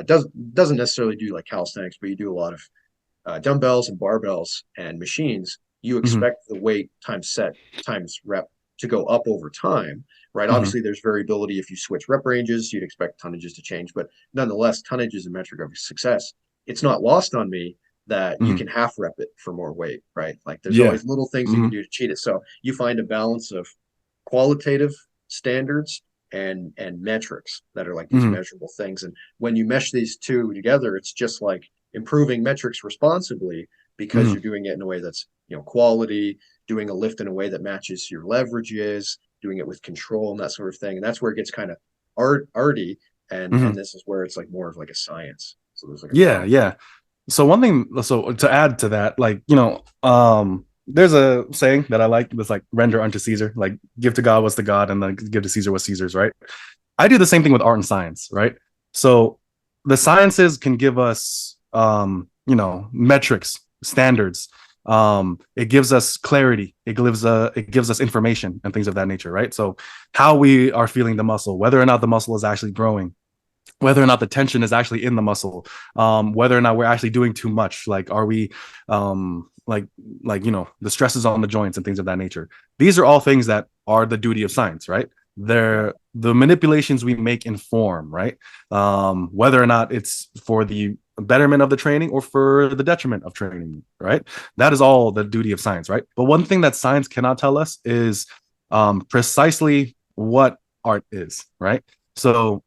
doesn't necessarily do like calisthenics, but you do a lot of dumbbells and barbells and machines. You Hmm. expect the weight times set times rep to go up over time, right? Hmm. Obviously, there's variability if you switch rep ranges. You'd expect tonnages to change, but nonetheless, tonnage is a metric of success. It's not lost on me that you Hmm. can half rep it for more weight, right? Like there's Yeah. always little things you can Hmm. do to cheat it. So you find a balance of qualitative standards and metrics that are like these Hmm. measurable things. And when you mesh these two together, it's just like improving metrics responsibly because Hmm. you're doing it in a way that's, quality, doing a lift in a way that matches your leverages, doing it with control and that sort of thing. And that's where it gets kind of arty. And Hmm. this is where it's like more of like a science. So there's like a Yeah. balance. Yeah. So one thing, so to add to that, like, there's a saying that I like that's like render unto Caesar, like give to God what's to God and then give to Caesar what's Caesar's, right? I do the same thing with art and science, right? So the sciences can give us metrics, standards. It gives us clarity. It gives us information and things of that nature, right? So how we are feeling the muscle, whether or not the muscle is actually growing, whether or not the tension is actually in the muscle, whether or not we're actually doing too much, like are we the stresses on the joints and things of that nature. These are all things that are the duty of science, right? Yeah. They're the manipulations we make in form, right? Whether or not it's for the betterment of the training or for the detriment of training, right? That is all the duty of science, right? But one thing that science cannot tell us is precisely what art is, right? So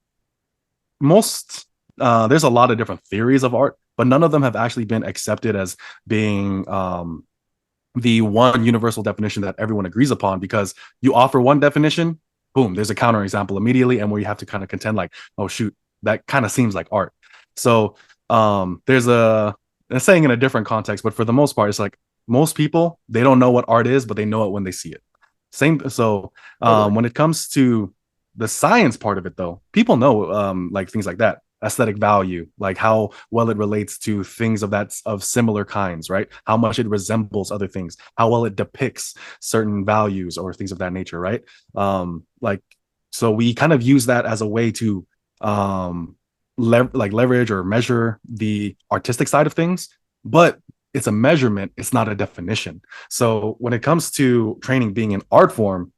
most there's a lot of different theories of art, but none of them have actually been accepted as being the one universal definition that everyone agrees upon, because you offer one definition, boom, there's a counterexample immediately, and where you have to kind of contend like, oh shoot, that kind of seems like art. So there's a saying in a different context, but for the most part, it's like most people, they don't know what art is, but they know it when they see it. Same. So Totally. when it comes to the science part of it, though, people know like things like that, aesthetic value, like how well it relates to things of similar kinds, right? How much it resembles other things, how well it depicts certain values or things of that nature, right? Like, so we kind of use that as a way to leverage or measure the artistic side of things, but it's a measurement, it's not a definition. So when it comes to training being an art form,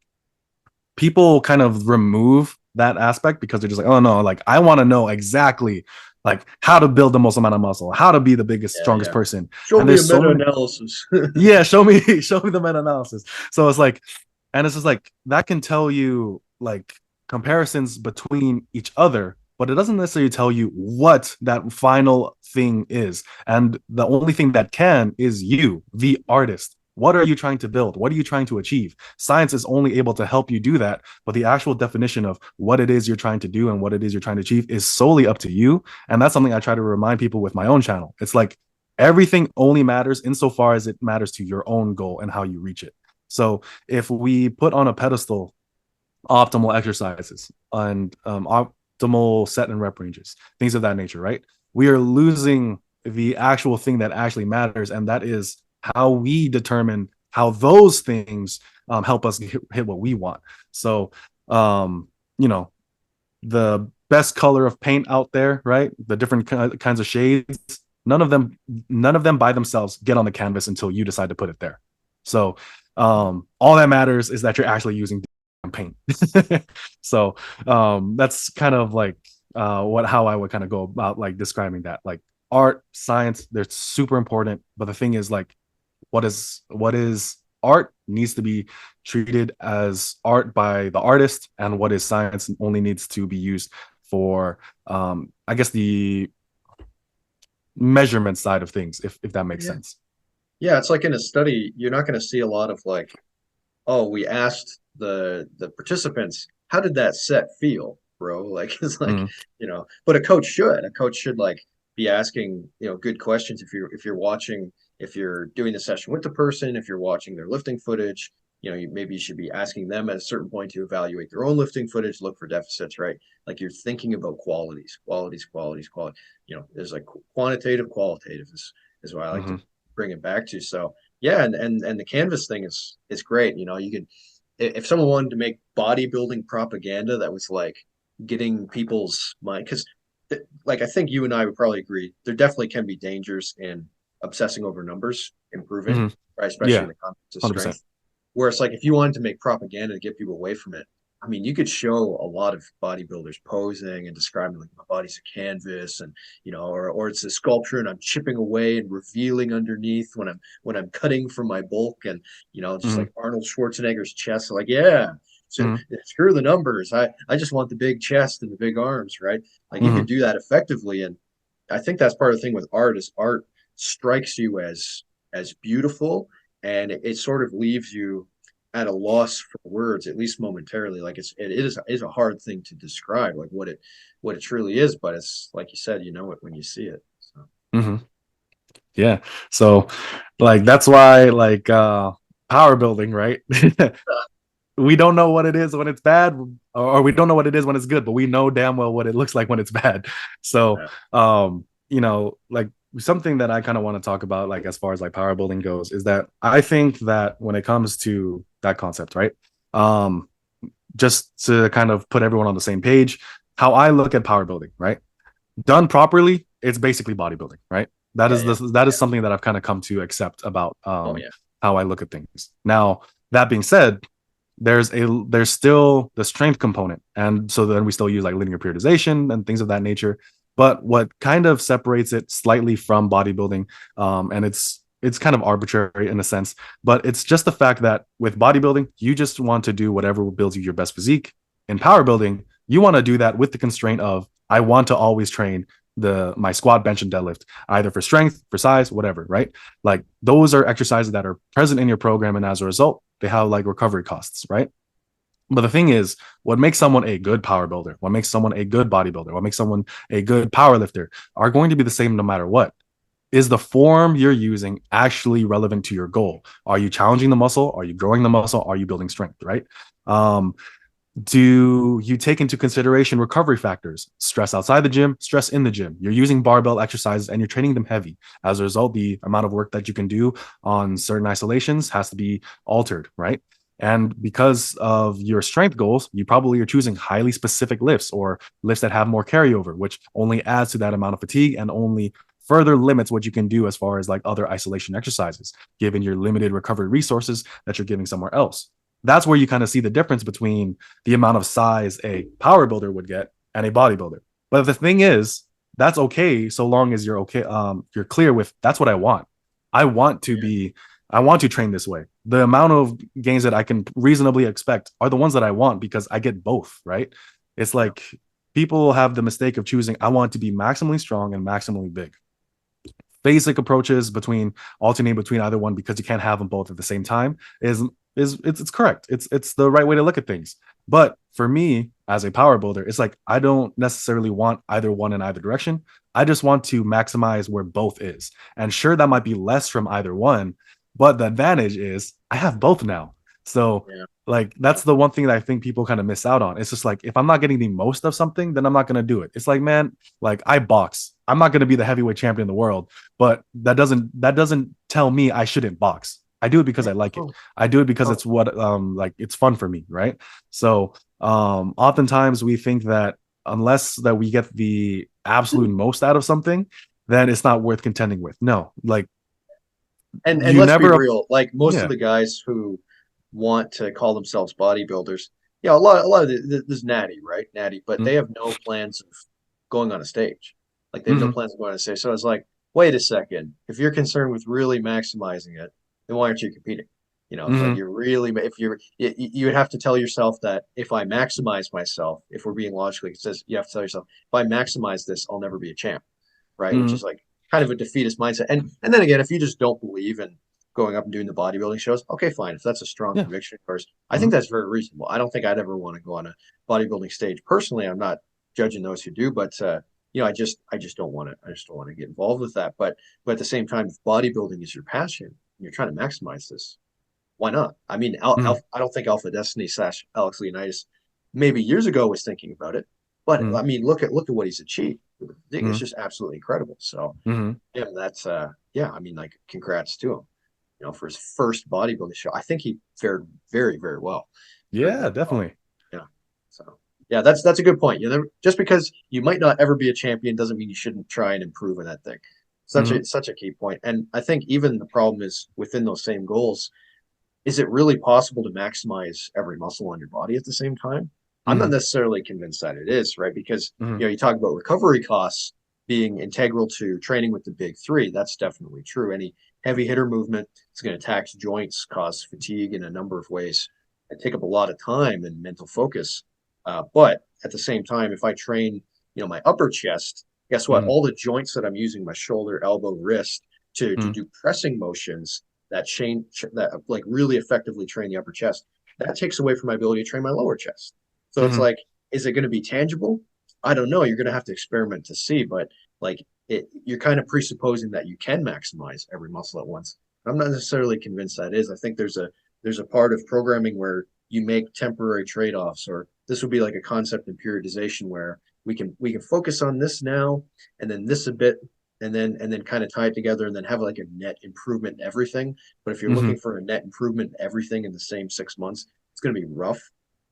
people kind of remove that aspect because they're just like, oh no, like I want to know exactly like how to build the most amount of muscle, how to be the biggest, Yeah. strongest Yeah. person. Show And me a there's so meta many, analysis. yeah, show me, show me the meta-analysis. So it's like, and it's just like that can tell you like comparisons between each other, but it doesn't necessarily tell you what that final thing is. And the only thing that can is you, the artist. What are you trying to build? What are you trying to achieve? Science is only able to help you do that, but the actual definition of what it is you're trying to do and what it is you're trying to achieve is solely up to you. And that's something I try to remind people with my own channel. It's like everything only matters insofar as it matters to your own goal and how you reach it. So if we put on a pedestal optimal exercises and optimal set and rep ranges, things of that nature, right? We are losing the actual thing that actually matters, and that is how we determine how those things help us hit what we want. So, um, you know, the best color of paint out there, right? The different kinds of shades. None of them, none of them by themselves get on the canvas until you decide to put it there. So all that matters is that you're actually using paint. So that's kind of like what how I would kind of go about like describing that. Like art, science, they're super important, but the thing is like what is art needs to be treated as art by the artist, and what is science only needs to be used for I guess the measurement side of things, if that makes Yeah. sense. Yeah, it's like in a study, you're not going to see a lot of like, oh, we asked the participants, how did that set feel, bro? Like it's like, Mm, but a coach should. A coach should like be asking, good questions if you're watching, if you're doing the session with the person, if you're watching their lifting footage, maybe you should be asking them at a certain point to evaluate their own lifting footage, look for deficits, right? Like you're thinking about qualities. There's like quantitative, qualitative is what I like to Hmm. bring it back to. So yeah, and the canvas thing is great. You can if someone wanted to make bodybuilding propaganda that was like getting people's mind, because like I think you and I would probably agree, there definitely can be dangers in obsessing over numbers, improving, Hmm. right? Especially Yeah, in the context of 100%. strength. Where it's like if you wanted to make propaganda to get people away from it, I mean, you could show a lot of bodybuilders posing and describing like my body's a canvas, and or it's a sculpture and I'm chipping away and revealing underneath when I'm cutting from my bulk, and just Hmm. like Arnold Schwarzenegger's chest, like yeah. So Hmm. screw the numbers. I just want the big chest and the big arms, right? Like you Hmm. could do that effectively, and I think that's part of the thing with art is art strikes you as beautiful, and it sort of leaves you at a loss for words, at least momentarily. Like it is a hard thing to describe, like what it truly is, but it's like you said, you know it when you see it. So Hmm. Yeah. So like that's why like power building, right? We don't know what it is when it's bad, or we don't know what it is when it's good, but we know damn well what it looks like when it's bad. So yeah, like something that I kind of want to talk about, like as far as like power building goes, is that I think that when it comes to that concept, right? Um, just to kind of put everyone on the same page, how I look at power building, right? Done properly, it's basically bodybuilding, right? That yeah, is yeah. that is something that I've kind of come to accept about Oh yeah, how I look at things. Now, that being said, there's still the strength component, and so then we still use like linear periodization and things of that nature. But what kind of separates it slightly from bodybuilding, and it's kind of arbitrary in a sense, but it's just the fact that with bodybuilding you just want to do whatever builds you your best physique. In power building, you want to do that with the constraint of I want to always train my squat, bench, and deadlift, either for strength, for size, whatever, right? Like those are exercises that are present in your program, and as a result, they have like recovery costs, right? But the thing is, what makes someone a good power builder, what makes someone a good bodybuilder, what makes someone a good power lifter are going to be the same no matter what. Is the form you're using actually relevant to your goal? Are you challenging the muscle? Are you growing the muscle? Are you building strength, right? Um, do you take into consideration recovery factors? Stress outside the gym, stress in the gym. You're using barbell exercises and you're training them heavy. As a result, the amount of work that you can do on certain isolations has to be altered, right? And because of your strength goals, you probably are choosing highly specific lifts or lifts that have more carryover, which only adds to that amount of fatigue and only further limits what you can do as far as like other isolation exercises, given your limited recovery resources that you're giving somewhere else. That's where you kind of see the difference between the amount of size a power builder would get and a bodybuilder. But the thing is, that's okay so long as you're okay. You're clear with that's what I want. I want to yeah, be. I want to train this way. The amount of gains that I can reasonably expect are the ones that I want because I get both. Right? It's yeah. like people have the mistake of choosing. I want to be maximally strong and maximally big. Basic approaches between alternating between either one because you can't have them both at the same time is it's correct. It's the right way to look at things. But for me as a power builder, it's like I don't necessarily want either one in either direction. I just want to maximize where both is. And sure, that might be less from either one, but the advantage is I have both now. So Yeah. like that's the one thing that I think people kind of miss out on. It's just like if I'm not getting the most of something, then I'm not gonna do it. It's like, man, like I box. I'm not gonna be the heavyweight champion in the world, but that doesn't tell me I shouldn't box. I do it because Yeah. I like it. Oh, I do it because oh, it's what like it's fun for me, right? So oftentimes we think that unless that we get the absolute most out of something, then it's not worth contending with. No, like and you let's be never. real. Like most of Yeah. the guys who want to call themselves bodybuilders, yeah, a lot of this natty, right? Natty, but Mm-hmm. they have no plans of going on a stage. Like they have no Mm-hmm. plans of going on a stage. So it's like, wait a second. If you're concerned with really maximizing it, then why aren't you competing? It's like Mm-hmm. you're really if you would have to tell yourself that if I maximize myself, if we're being logical, it says you have to tell yourself if I maximize this, I'll never be a champ, right? Which Mm-hmm. is like kind of a defeatist mindset. And then again, if you just don't believe in going up and doing the bodybuilding shows, okay, fine. If that's a strong Yeah. conviction of course, I Mm-hmm. think that's very reasonable. I don't think I'd ever want to go on a bodybuilding stage. Personally, I'm not judging those who do, but I just don't want to. I just don't want to get involved with that. But at the same time, if bodybuilding is your passion, and you're trying to maximize this, why not? I mean, Mm-hmm. I don't think Alpha Destiny slash Alex Leonidas maybe years ago was thinking about it, but I mean, look at what he's achieved. It's Mm-hmm. just absolutely incredible. So Mm-hmm. yeah, that's yeah. I mean, like, congrats to him. You know, for his first bodybuilding show, I think he fared very, very well. Very, Yeah, very well. definitely. Yeah. So yeah, that's a good point. You know, just because you might not ever be a champion doesn't mean you shouldn't try and improve in that thing. Mm-hmm. Such a key point. And I think even the problem is within those same goals, is it really possible to maximize every muscle on your body at the same time? I'm not Mm-hmm. necessarily convinced that it is, right? Because Mm-hmm. you know, you talk about recovery costs being integral to training with the big three. That's definitely true. Any heavy hitter movement is going to tax joints, cause fatigue in a number of ways, and take up a lot of time and mental focus. But at the same time, if I train, you know, my upper chest, guess what? Mm-hmm. All the joints that I'm using, my shoulder, elbow, wrist, to do pressing motions that change that like really effectively train the upper chest, that takes away from my ability to train my lower chest. So it's Mm-hmm. like, is it going to be tangible? I don't know. You're going to have to experiment to see, but like you're kind of presupposing that you can maximize every muscle at once. I'm not necessarily convinced that is. I think there's a part of programming where you make temporary trade-offs, or this would be like a concept in periodization where we can focus on this now and then this a bit and then kind of tie it together and then have like a net improvement in everything. But if you're Mm-hmm. looking for a net improvement in everything in the same 6 months, it's going to be rough.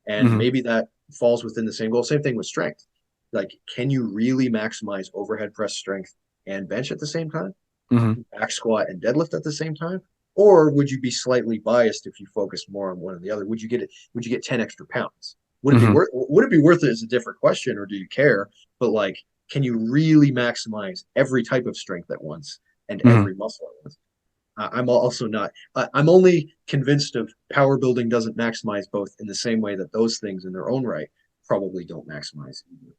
And Mm-hmm. maybe that falls within the same goal. Same thing with strength. Like, can you really maximize overhead press strength and bench at the same time? Mm-hmm. Back squat and deadlift at the same time? Or would you be slightly biased if you focus more on one or the other? Would you get it? Would you get 10 extra pounds? Mm-hmm. Would it be worth it is a different question, or do you care? But like, can you really maximize every type of strength at once and Mm-hmm. every muscle at once? I'm also not. I'm only convinced of power building doesn't maximize both in the same way that those things in their own right probably don't maximize either.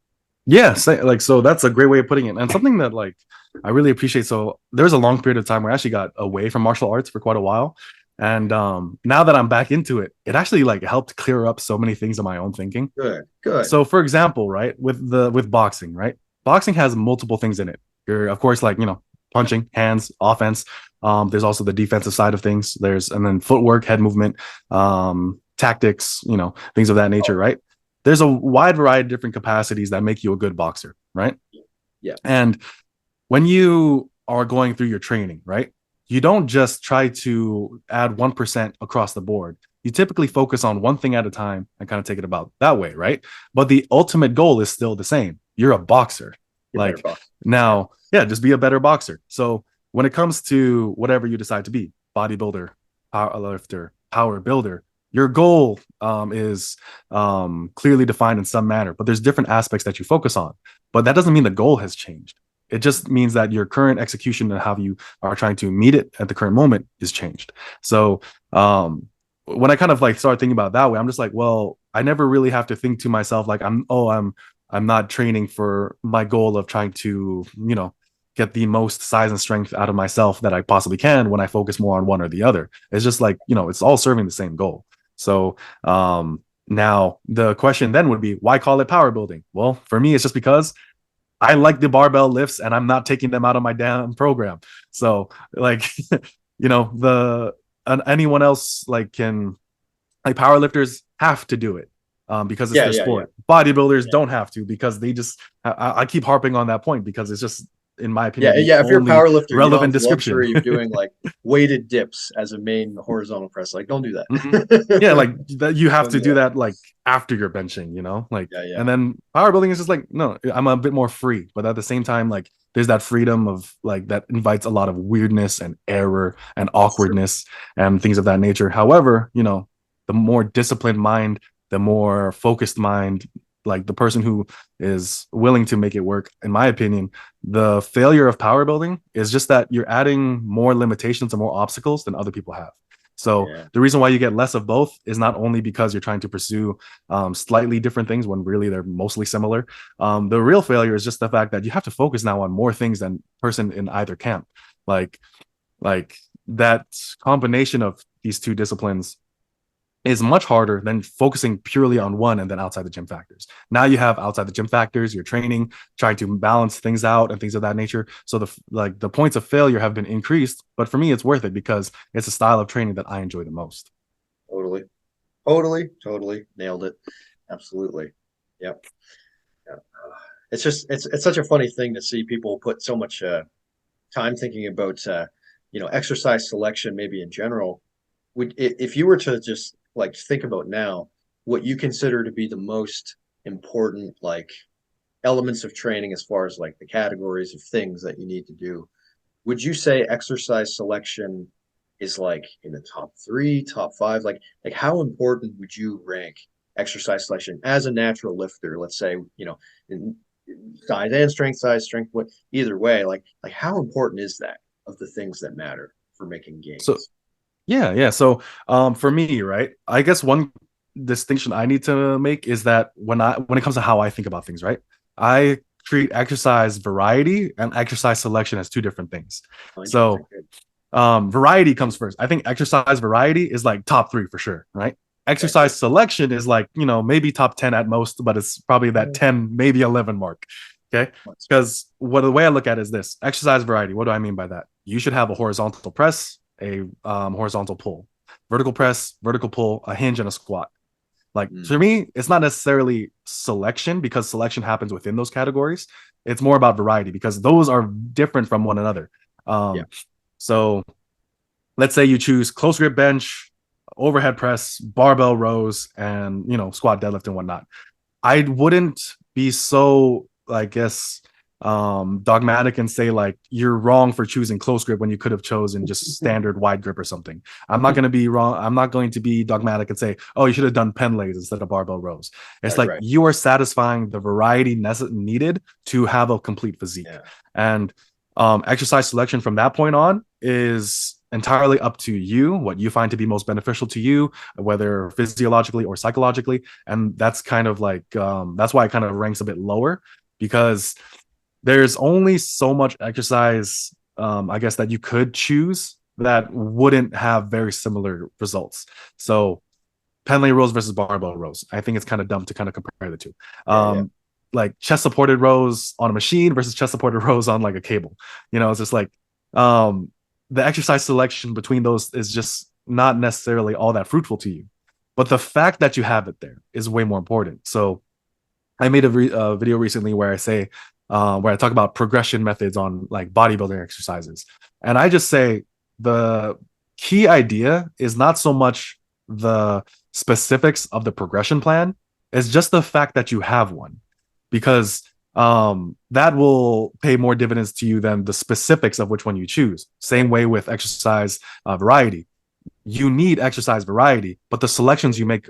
Yeah, like so that's a great way of putting it. And something that like I really appreciate. So there was a long period of time where I actually got away from martial arts for quite a while. And now that I'm back into it, it actually like helped clear up so many things in my own thinking. Good, good. So for example, right, with boxing, right? Boxing has multiple things in it. You're of course like, punching, hands, offense. There's also the defensive side of things. There's and then footwork, head movement, tactics, things of that nature, Oh, right? There's a wide variety of different capacities that make you a good boxer, right? yeah, And when you are going through your training, right, you don't just try to add 1% across the board. You typically focus on one thing at a time and kind of take it about that way, right? But the ultimate goal is still the same. You're a boxer. get better Like box. Yeah, now, yeah, just be a better boxer. So when it comes to whatever you decide to be, bodybuilder, power lifter, power builder, your goal is clearly defined in some manner, but there's different aspects that you focus on. But that doesn't mean the goal has changed. It just means that your current execution and how you are trying to meet it at the current moment is changed. So when I kind of like start thinking about it that way, I'm just like, well, I never really have to think to myself like I'm not training for my goal of trying to, get the most size and strength out of myself that I possibly can when I focus more on one or the other. It's just like, it's all serving the same goal. So now the question then would be, why call it power building? Well, for me, it's just because I like the barbell lifts and I'm not taking them out of my damn program. So like, the anyone else like can like powerlifters have to do it because it's yeah, their yeah, yeah. sport. Bodybuilders Yeah. don't have to because they just I keep harping on that point because it's just in my Yeah, opinion the yeah. If you're a only power lifter, you don't have relevant the description. luxury of doing like weighted dips as a main horizontal press. Like, don't do Mhm. Yeah, that. like that you have Don't to do do that. that like after you're benching, like Yeah, yeah. and then power building is just like no, I'm a bit more free, but at the same time, like there's that freedom of like that invites a lot of weirdness and error and That's true. awkwardness and things of that nature. However, the more disciplined mind, the more focused mind, like the person who is willing to make it work, in my opinion, the failure of power building is just that you're adding more limitations and more obstacles than other people have. So Yeah, the reason why you get less of both is not only because you're trying to pursue slightly different things when really they're mostly similar. The real failure is just the fact that you have to focus now on more things than person in either camp. Like like that combination of these two disciplines is much harder than focusing purely on one and then outside the gym factors. Now you have outside the gym factors, you're training, trying to balance things out and things of that nature. So the points of failure have been increased, but for me it's worth it because it's a style of training that I enjoy the most. Totally. Totally nailed it. Absolutely. Yep. Yeah. It's just it's such a funny thing to see people put so much time thinking about exercise selection maybe in general. If you were to just like think about now what you consider to be the most important like elements of training as far as like the categories of things that you need to do, would you say exercise selection is like in the top three, top five? Like how important would you rank exercise selection as a natural lifter? Let's say, in size, strength, what either way, like how important is that of the things that matter for making So gains? yeah. So for me, right, I guess one distinction I need to make is that when it comes to how I think about things, right, I treat exercise variety and exercise selection as two different things. Oh, interesting. So variety comes first. I think exercise variety is like top three for sure, right? Okay, Exercise cool. selection is like, maybe top 10 at most, but it's probably that Oh, 10, maybe 11 mark. Okay. nice. Because what the way I look at it is this: exercise variety. What do I mean by that? You should have a horizontal press, a horizontal pull, vertical press, vertical pull, a hinge, and a squat. Like Mm, for me, it's not necessarily selection because selection happens within those categories. It's more about variety because those are different from one another. yeah. So let's say you choose close grip bench, overhead press, barbell rows, and squat, deadlift, and whatnot. I wouldn't be so, I guess, dogmatic and say like you're wrong for choosing close grip when you could have chosen just standard wide grip or something. I'm not going to be wrong. I'm not going to be dogmatic and say, oh, you should have done pen lays instead of barbell rows. It's Right, like right. you are satisfying the variety needed to have a complete physique. Yeah. And exercise selection from that point on is entirely up to you, what you find to be most beneficial to you, whether physiologically or psychologically. And that's kind of like that's why it kind of ranks a bit lower, because there's only so much exercise, I guess, that you could choose that wouldn't have very similar results. So Penley rows versus barbell rows, I think it's kind of dumb to kind of compare the two. Yeah, yeah. um like chest supported rows on a machine versus chest supported rows on like a cable. It's just like um the exercise selection between those is just not necessarily all that fruitful to you, but the fact that you have it there is way more important. So I made a video recently where I say, where I talk about progression methods on like bodybuilding exercises. And I just say the key idea is not so much the specifics of the progression plan, it's just the fact that you have one, because that will pay more dividends to you than the specifics of which one you choose. Same way with exercise variety. You need exercise variety, but the selections you make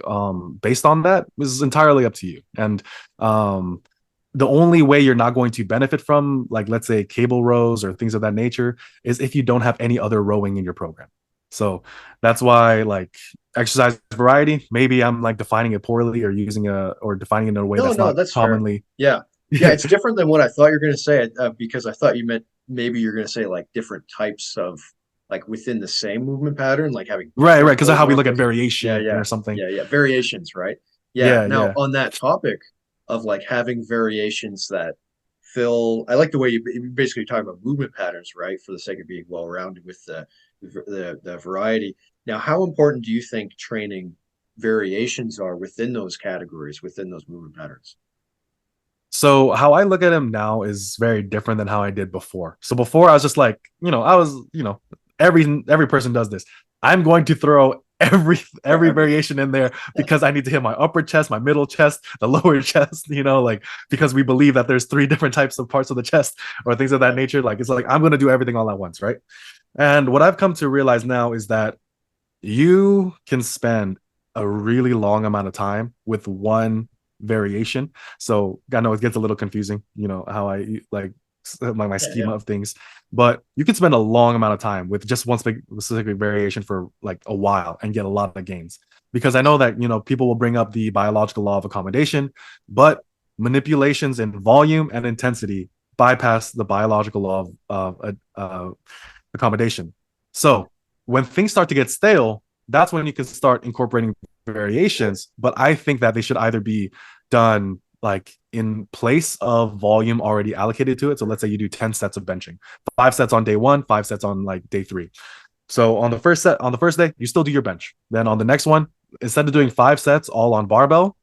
based on that is entirely up to you. And um, the only way you're not going to benefit from, like, let's say cable rows or things of that nature, is if you don't have any other rowing in your program. So that's why, like, exercise variety, maybe I'm like defining it poorly or defining it in a way No, that's no, not that's fair. commonly. Yeah. Yeah, it's different than what I thought you were going to say because I thought you meant maybe you're going to say like different types of like within the same movement pattern, like having Right, different because of how we look at horizontals. Yeah, variation yeah. or something. Yeah, variations, right? Yeah. Yeah, Now, yeah. on that topic of like having variations that fill, I like the way you basically talk about movement patterns, right? For the sake of being well-rounded with the variety. Now, how important do you think training variations are within those categories, within those movement patterns? So how I look at him now is very different than how I did before. So before I was just like, every person does this. I'm going to throw every Everything. variation in there because I need to hit my upper chest, my middle chest, the lower chest, like because we believe that there's three different types of parts of the chest or things of that Yeah. nature. Like it's like I'm going to do everything all at once, right? And what I've come to realize now is that you can spend a really long amount of time with one variation. So I know it gets a little confusing, how I like my Yeah, yeah. schema of things, but you can spend a long amount of time with just one specific variation for like a while and get a lot of gains. Because I know that, people will bring up the biological law of accommodation, but manipulations in volume and intensity bypass the biological law of accommodation. So when things start to get stale, that's when you can start incorporating variations. But I think that they should either be done like in place of volume already allocated to it. So let's say you do 10 sets of benching, 5 sets on day one, 5 sets on like day three. So on the first set, on the first day, you still do your bench. Then on the next one, instead of doing 5 sets all on barbell,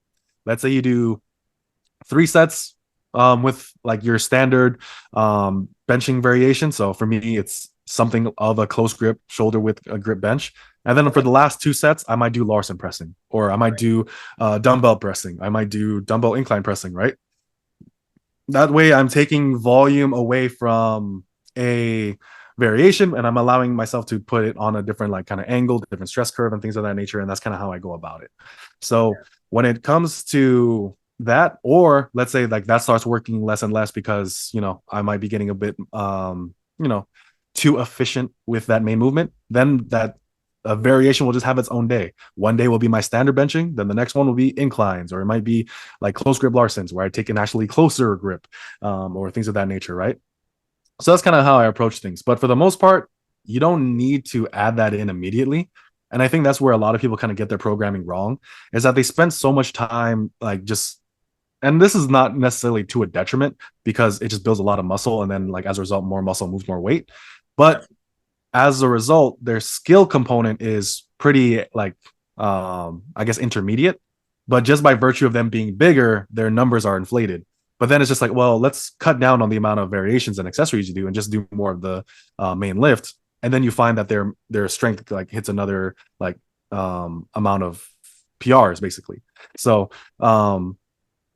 let's say you do 3 sets with like your standard benching variation. So for me, it's something of a close grip shoulder with a grip bench. And then for Okay. the last 2 sets, I might do Larson pressing, or I might Right. do dumbbell pressing. I might do dumbbell incline pressing, right? That way I'm taking volume away from a variation and I'm allowing myself to put it on a different like kind of angle, different stress curve and things of that nature. And that's kind of how I go about it. So Yeah. when it comes to that, or let's say like that starts working less and less because I might be getting a bit you know too efficient with that main movement, then that a variation will just have its own day. One day will be my standard benching, then the next one will be inclines, or it might be like close grip Larsens, where I take an actually closer grip, or things of that nature, right? So that's kind of how I approach things. But for the most part, you don't need to add that in immediately. And I think that's where a lot of people kind of get their programming wrong, is that they spend so much time like just, and this is not necessarily to a detriment because it just builds a lot of muscle. And then like as a result, more muscle moves more weight. But Definitely. as a result, their skill component is pretty like I guess intermediate. But just by virtue of them being bigger, their numbers are inflated. But then it's just like, well, let's cut down on the amount of variations and accessories you do and just do more of the main lift. And then you find that their strength like hits another like amount of PRs basically. So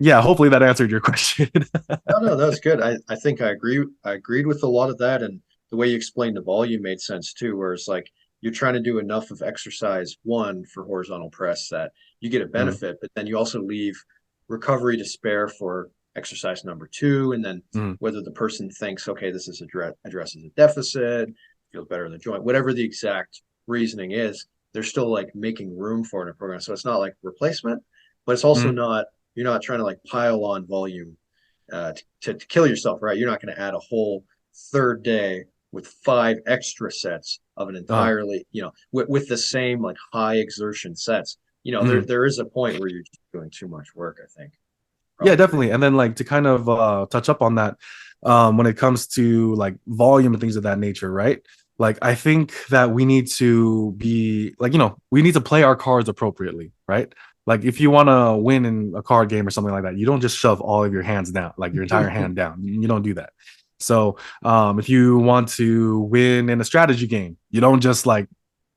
yeah, hopefully that answered your question. No, no, that's good. I think I agree. I agreed with a lot of that, and the way you explained the volume made sense too. Where it's like you're trying to do enough of exercise one for horizontal press that you get a Mm, benefit, but then you also leave recovery to spare for exercise number two, and then mm, whether the person thinks, okay, this is addresses a deficit, feels better in the joint, whatever the exact reasoning is, they're still like making room for it in a program. So it's not like replacement, but it's also mm. not you're not trying to like pile on volume to kill yourself, right? You're not going to add a whole third day with 5 extra sets of an Uh, entirely, with the same like high exertion sets. mm. There is a point where you're just doing too much work, I think. Yeah, Probably agree. definitely. And then like to kind of touch up on that, when it comes to like volume and things of that nature, right? Like I think that we need to be like, we need to play our cards appropriately, right? Like if you want to win in a card game or something like that, you don't just shove all of your hands down, like your entire hand down. You don't do that. So if you want to win in a strategy game, you don't just like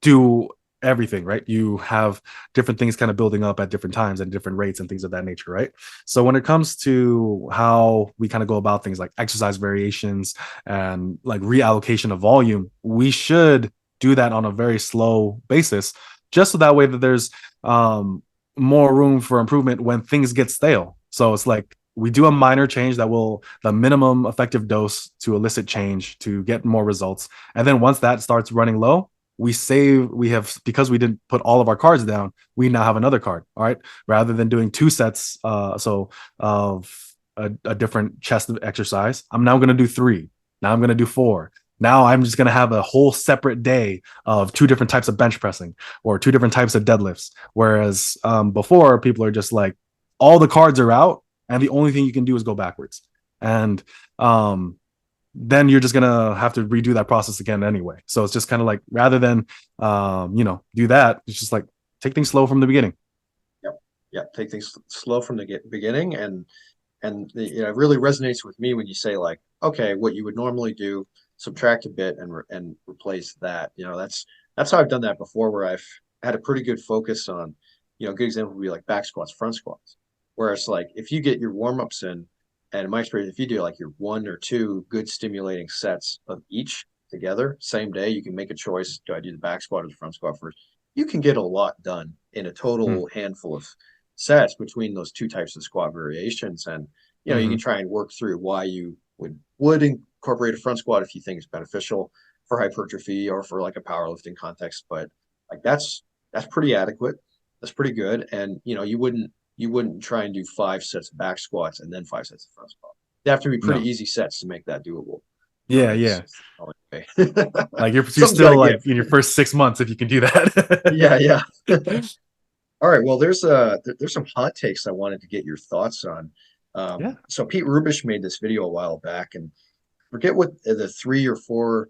do everything, right? You have different things kind of building up at different times and different rates and things of that nature, right? So when it comes to how we kind of go about things like exercise variations and like reallocation of volume, we should do that on a very slow basis, just so that way that there's more room for improvement when things get stale. So it's like we do a minor change that will the minimum effective dose to elicit change to get more results. And then once that starts running low, we have because we didn't put all of our cards down, we now have another card. All right. Rather than doing 2 sets of a different chest exercise, I'm now going to do 3. Now I'm going to do 4. Now I'm just going to have a whole separate day of 2 different types of bench pressing or 2 different types of deadlifts. Whereas before, people are just like, all the cards are out, and the only thing you can do is go backwards. And then you're just gonna have to redo that process again anyway. So it's just kind of like rather than do that, it's just like take things slow from the beginning. Yep. Yep. Take things slow from the beginning, it really resonates with me when you say like, okay, what you would normally do, subtract a bit and replace that. That's how I've done that before, where I've had a pretty good focus on, a good example would be like back squats, front squats, where it's like if you get your warm ups in, and in my experience, if you do like your 1 or 2 good stimulating sets of each together, same day, you can make a choice. Do I do the back squat or the front squat first? You can get a lot done in a Mm-hmm. total handful of sets between those 2 types of squat variations. And you can try and work through why you would incorporate a front squat if you think it's beneficial for hypertrophy or for like a powerlifting context. But like that's pretty adequate. That's pretty good. And you wouldn't try and do 5 sets of back squats and then 5 sets of front squat. They have to be pretty No. easy sets to make that doable. Yeah, It's yeah. just the only way. Like you're Something's got still to like give. in your first 6 months if you can do that. Yeah, yeah. All right. Well, there's some hot takes I wanted to get your thoughts on. Yeah. So Pete Rubish made this video a while back, and forget what the 3 or 4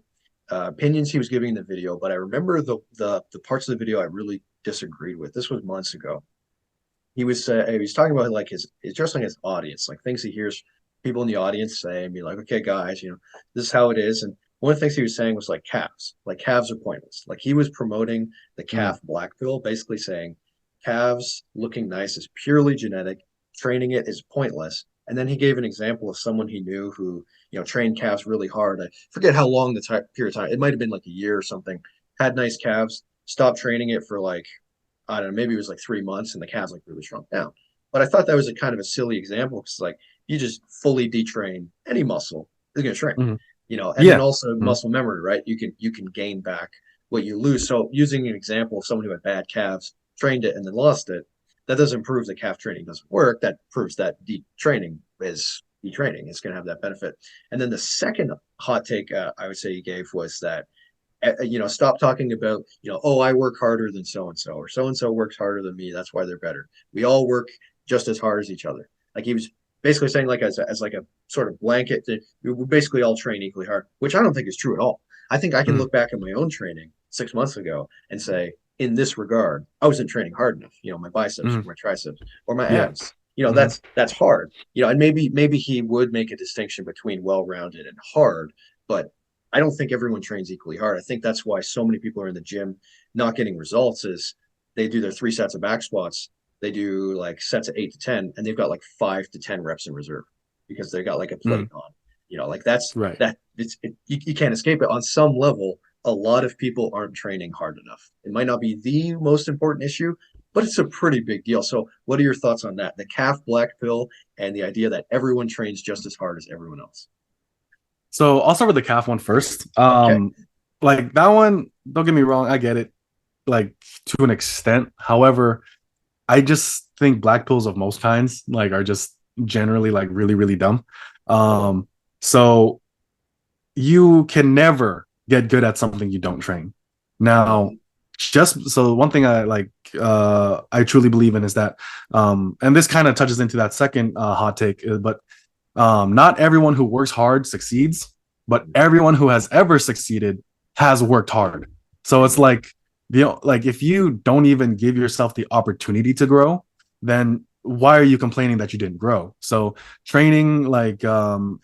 opinions he was giving in the video, but I remember the parts of the video I really disagreed with. This was months ago. He was talking about like his just like his audience, like things he hears people in the audience say, and be like, okay, guys, this is how it is. And one of the things he was saying was like calves are pointless. Like he was promoting the Mm, calf black pill, basically saying calves looking nice is purely genetic, training it is pointless. And then he gave an example of someone he knew who, trained calves really hard. I forget how long the period of time. It might have been like a year or something. Had nice calves, stopped training it for like I don't know, maybe it was like 3 months and the calves like really shrunk down. But I thought that was a kind of a silly example because like you just fully detrain any muscle, it's gonna shrink, mhm. and then Yeah. also Mhm. muscle memory, right? You can gain back what you lose. So using an example of someone who had bad calves, trained it and then lost it, that doesn't prove that calf training doesn't work. That proves that detraining is detraining. It's gonna have that benefit. And then the second hot take I would say he gave was that stop talking about, oh, I work harder than so and so works harder than me. That's why they're better. We all work just as hard as each other. Like he was basically saying, like as like a sort of blanket that we basically all train equally hard, which I don't think is true at all. I think I can Mm, look back at my own training 6 months ago and say, in this regard, I wasn't training hard enough. My biceps or mhm. my triceps or my Yeah. abs. Mhm. That's hard. And maybe he would make a distinction between well-rounded and hard, but I don't think everyone trains equally hard. I think that's why so many people are in the gym not getting results is they do their 3 sets of back squats, they do like sets of 8 to 10, and they've got like 5 to 10 reps in reserve because they got like a plate Mm, on. Like that's right. that you can't escape it. On some level, a lot of people aren't training hard enough. It might not be the most important issue, but it's a pretty big deal. So, what are your thoughts on that? The calf black pill and the idea that everyone trains just as hard as everyone else. So I'll start with the calf one first. Okay. Like that one, don't get me wrong, I get it, like to an extent. However, I just think black pills of most kinds like are just generally like really, really dumb. Um, so you can never get good at something you don't train. Now, just so one thing I truly believe in is that and this kind of touches into that second hot take, but not everyone who works hard succeeds, but everyone who has ever succeeded has worked hard. So it's like like if you don't even give yourself the opportunity to grow, then why are you complaining that you didn't grow? So training, like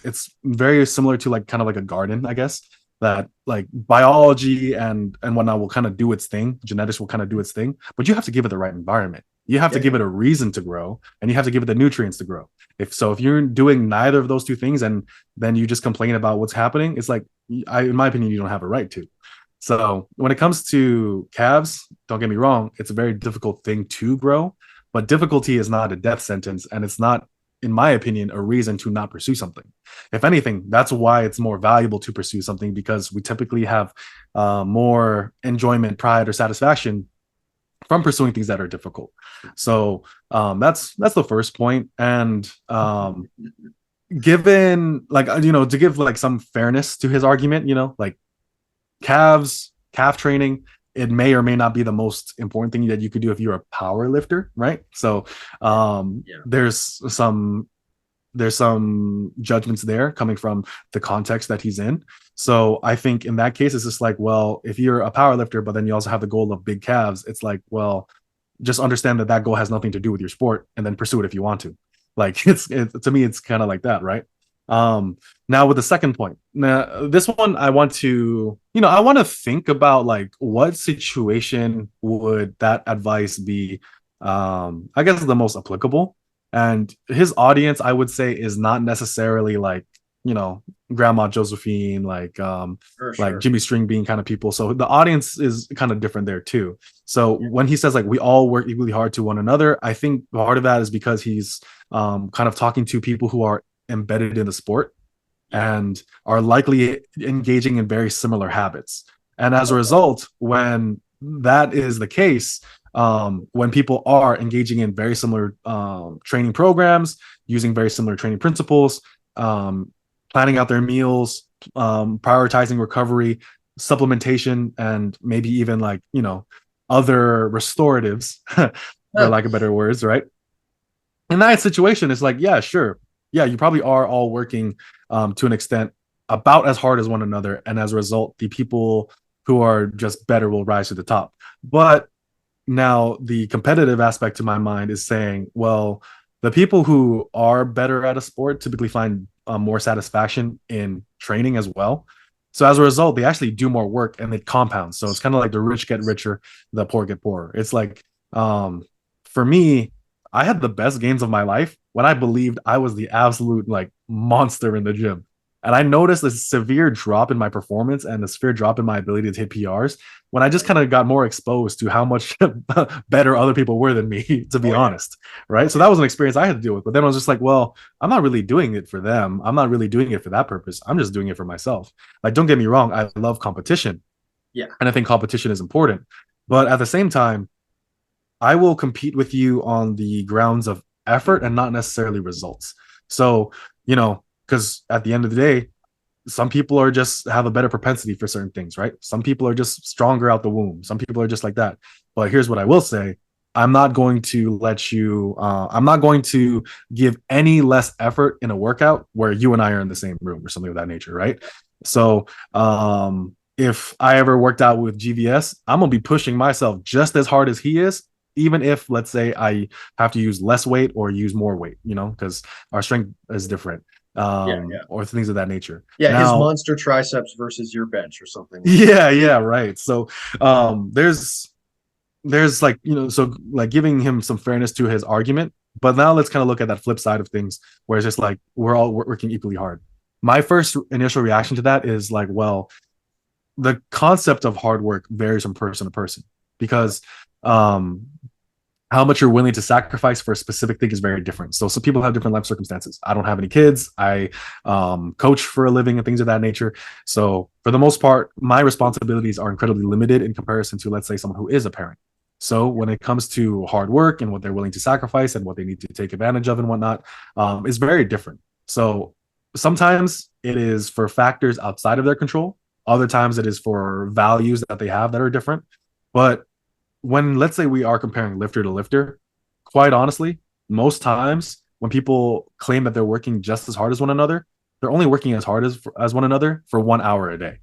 it's very similar to like kind of like a garden, I guess, that like biology and whatnot will kind of do its thing, genetics will kind of do its thing, but you have to give it the right environment. You have to Yeah, give yeah. it a reason to grow, and you have to give it the nutrients to grow. If you're doing neither of those two things and then you just complain about what's happening, it's like in my opinion, you don't have a right to. So when it comes to calves, don't get me wrong, it's a very difficult thing to grow, but difficulty is not a death sentence, and it's not, in my opinion, a reason to not pursue something. If anything, that's why it's more valuable to pursue something, because we typically have more enjoyment, pride, or satisfaction from pursuing things that are difficult. So that's the first point. And given like to give like some fairness to his argument, like calf training, it may or may not be the most important thing that you could do if you're a power lifter, right? So Yeah. Yeah. there's some judgments there coming from the context that he's in. So I think in that case, it's just like, well, if you're a power lifter, but then you also have the goal of big calves, it's like, well, just understand that that goal has nothing to do with your sport, and then pursue it if you want to. Like to me, it's kind of like that, right? Now with the second point, now this one, I want to think about like what situation would that advice be, I guess the most applicable. And his audience, I would say, is not necessarily like, you know, Grandma Josephine, For like sure. Jimmy String Bean kind of people. So the audience is kind of different there too. So Yeah. when he says like we all work equally hard to one another, I think part of that is because he's kind of talking to people who are embedded in the sport Yeah. and are likely engaging in very similar habits. And as a Okay. result, when that is the case, when people are engaging in very similar training programs, using very similar training principles, um, planning out their meals, prioritizing recovery, supplementation, and maybe even like, other restoratives, for Huh. lack of better words, right? In that situation, it's like, yeah, sure. Yeah, you probably are all working to an extent. about as hard as one another, and as a result, the people who are just better will rise to the top. But now the competitive aspect to my mind is saying, well, the people who are better at a sport typically find more satisfaction in training as well. So as a result, they actually do more work and it compounds. So it's kind of like the rich get richer, the poor get poorer. It's like, for me, I had the best games of my life when I believed I was the absolute like monster in the gym. And I noticed a severe drop in my performance and a severe drop in my ability to hit PRs when I just kind of got more exposed to how much better other people were than me, to be Oh yeah. honest. Right. So that was an experience I had to deal with. But then I was just like, well, I'm not really doing it for them. I'm not really doing it for that purpose. I'm just doing it for myself. Like, don't get me wrong. I love competition Yeah. and I think competition is important. But at the same time, I will compete with you on the grounds of effort and not necessarily results. So, because at the end of the day, some people are just have a better propensity for certain things, right? Some people are just stronger out the womb. Some people are just like that. But here's what I will say. I'm not going to I'm not going to give any less effort in a workout where you and I are in the same room or something of that nature, right? So, if I ever worked out with GVS, I'm going to be pushing myself just as hard as he is, even if, let's say, I have to use less weight or use more weight, because our strength is different, Yeah. Yeah. or things of that nature. Yeah. His Now, monster triceps versus your bench or something like that. yeah, right. So, there's like, so like giving him some fairness to his argument. But now let's kind of look at that flip side of things, where it's just like we're all working equally hard. My first initial reaction to that is like, well, the concept of hard work varies from person to person, because um how much you're willing to sacrifice for a specific thing is very different. So some people have different life circumstances. I don't have any kids. I coach for a living and things of that nature. So for the most part, my responsibilities are incredibly limited in comparison to, let's say, someone who is a parent. So when it comes to hard work and what they're willing to sacrifice and what they need to take advantage of and whatnot, is very different. So sometimes it is for factors outside of their control. Other times it is for values that they have that are different. But when, let's say, we are comparing lifter to lifter, quite honestly, most times when people claim that they're working just as hard as one another, they're only working as hard as one another for 1 hour a day.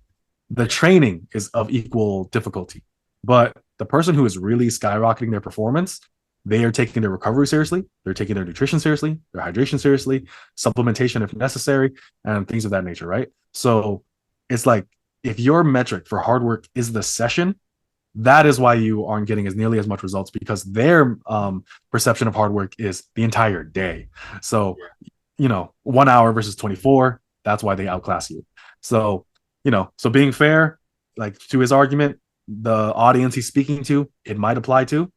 The training is of equal difficulty, but the person who is really skyrocketing their performance, they are taking their recovery seriously, they're taking their nutrition seriously, their hydration seriously, supplementation if necessary, and things of that nature, right? So it's like, if your metric for hard work is the session, that is why you aren't getting as nearly as much results, because their perception of hard work is the entire day. So, 1 hour versus 24, that's why they outclass you. So, so being fair, like to his argument, the audience he's speaking to, it might apply to,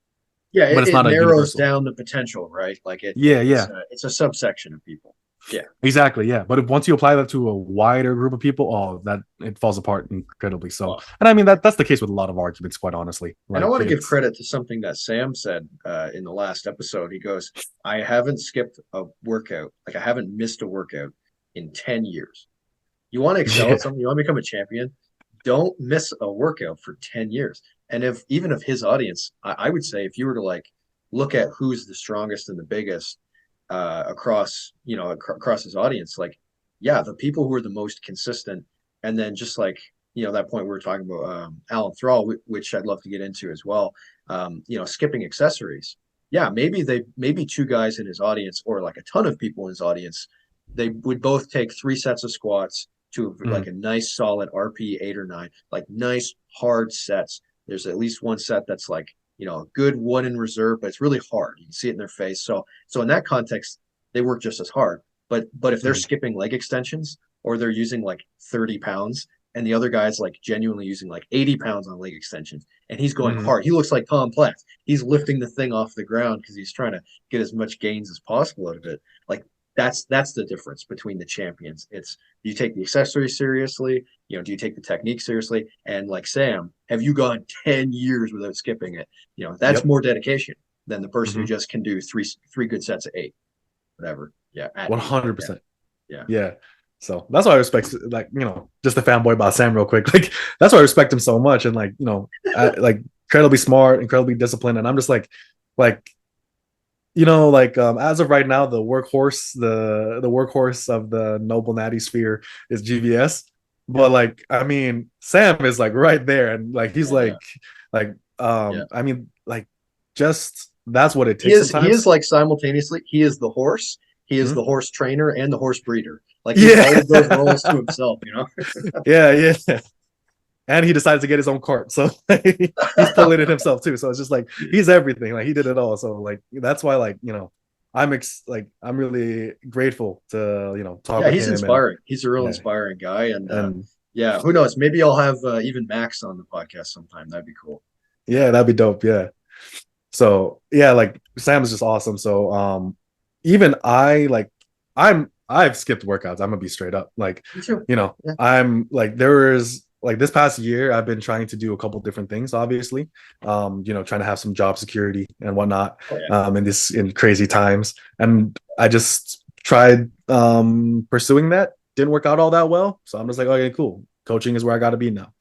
Yeah. but it's It not a narrows universal. down the potential, right? Like Yeah, yeah. it's a subsection of people. Yeah. Exactly, yeah. But if once you apply that to a wider group of people, oh, that it falls apart incredibly. So, Well, and I mean that's the case with a lot of arguments, quite honestly. and I Like want to give it's credit to something that Sam said in the last episode. He goes, I haven't skipped a workout. Like I haven't missed a workout in 10 years. You want to excel yeah, at something, you want to become a champion, don't miss a workout for 10 years. And if even if his audience, I would say if you were to like look at who's the strongest and the biggest across, across his audience, like, yeah, the people who are the most consistent, and then just like, that point we were talking about Alan Thrall, which I'd love to get into as well. Skipping accessories. Yeah, maybe two guys in his audience or like a ton of people in his audience, they would both take 3 sets of squats to like mm, a nice solid RP 8 or 9, like nice hard sets. There's at least one set that's like, a good one in reserve, but it's really hard. You can see it in their face. So in that context, they work just as hard. But if they're mm, skipping leg extensions or they're using like 30 pounds and the other guy's like genuinely using like 80 pounds on leg extensions and he's going mm, hard. He looks like Tom Platz. He's lifting the thing off the ground because he's trying to get as much gains as possible out of it. Like that's the difference between the champions. It's, do you take the accessories seriously? Do you take the technique seriously? And like Sam, have you gone 10 years without skipping it? That's yep, more dedication than the person who mm-hmm, just can do three good sets of 8, whatever. Yeah, at 8. Yeah, 100%. yeah, Yeah. So that's why I respect, like, just the fanboy about Sam real quick. Like, that's why I respect him so much. And, like, like, incredibly smart, incredibly disciplined. And I'm just like, like as of right now, the workhorse of the noble natty sphere is GVS. But like, I mean, Sam is like right there, and like he's Yeah, yeah. I mean, like just that's what it He takes is he is sometimes. like simultaneously, he is the horse, he is Hmm? the horse trainer and the horse breeder. Like he's Yeah. all of those roles to himself, you know? Yeah, yeah. And he decided to get his own cart, so he's pulling it himself too. So it's just like he's everything. Like he did it all. So like that's why like I'm really grateful to talk Yeah, with he's him and inspiring. He's a real yeah inspiring guy. And and yeah, who knows? Maybe I'll have even Max on the podcast sometime. That'd be cool. Yeah. yeah, that'd be dope. Yeah. So yeah, like Sam is just awesome. So even I've skipped workouts. I'm gonna be straight up. Like, Me too. Yeah. I'm like there is like this past year I've been trying to do a couple different things, obviously. Trying to have some job security and whatnot Oh, yeah. in crazy times. And I just tried pursuing that. Didn't work out all that well. So I'm just like, okay, cool. Coaching is where I gotta be now.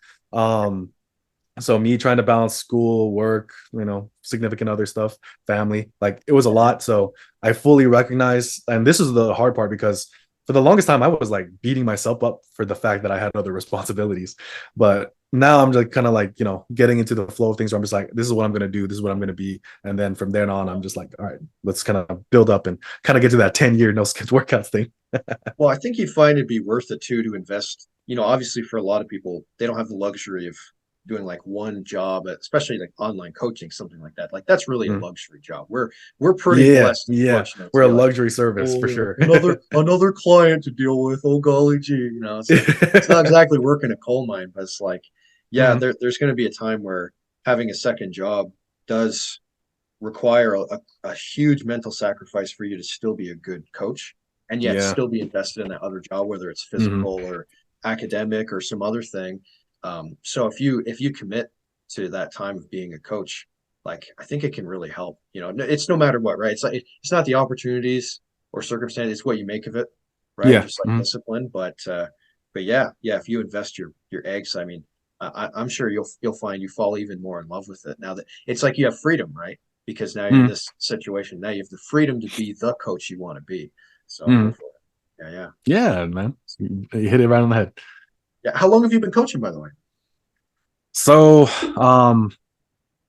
So me trying to balance school, work, significant other stuff, family, like it was a Yeah. lot. So I fully recognize, and this is the hard part because for the longest time I was like beating myself up for the fact that I had other responsibilities. But now I'm just kind of like, getting into the flow of things where I'm just like, this is what I'm gonna do, this is what I'm gonna be. And then from there on, I'm just like, all right, let's kind of build up and kind of get to that 10-year no skips workouts thing. Well, I think you'd find it'd be worth it too to invest. Obviously for a lot of people, they don't have the luxury of doing like one job, especially like online coaching, something like that. Like that's really a Mm. luxury job. We're pretty Yeah, blessed and yeah. fortunate to We're a be like, luxury service for oh sure. yeah, another client to deal with. Oh golly gee, it's like it's not exactly working a coal mine, but it's like, yeah, Mhm. there's going to be a time where having a second job does require a huge mental sacrifice for you to still be a good coach and yet Yeah. still be invested in that other job, whether it's Hmm. physical or academic or some other thing. So if you commit to that time of being a coach, like I think it can really help. It's no matter what, right? It's like it's not the opportunities or circumstances, it's what you make of it, right? Yeah. Just like Mhm. discipline. But yeah, if you invest your eggs, I mean, I'm sure you'll find you fall even more in love with it now that it's like you have freedom, right? Because now you're in Mhm. this situation. Now you have the freedom to be the coach you want to be. So go Mhm. for it. Yeah, yeah. Yeah, man. You hit it right on the head. Yeah. How long have you been coaching, by the way? So,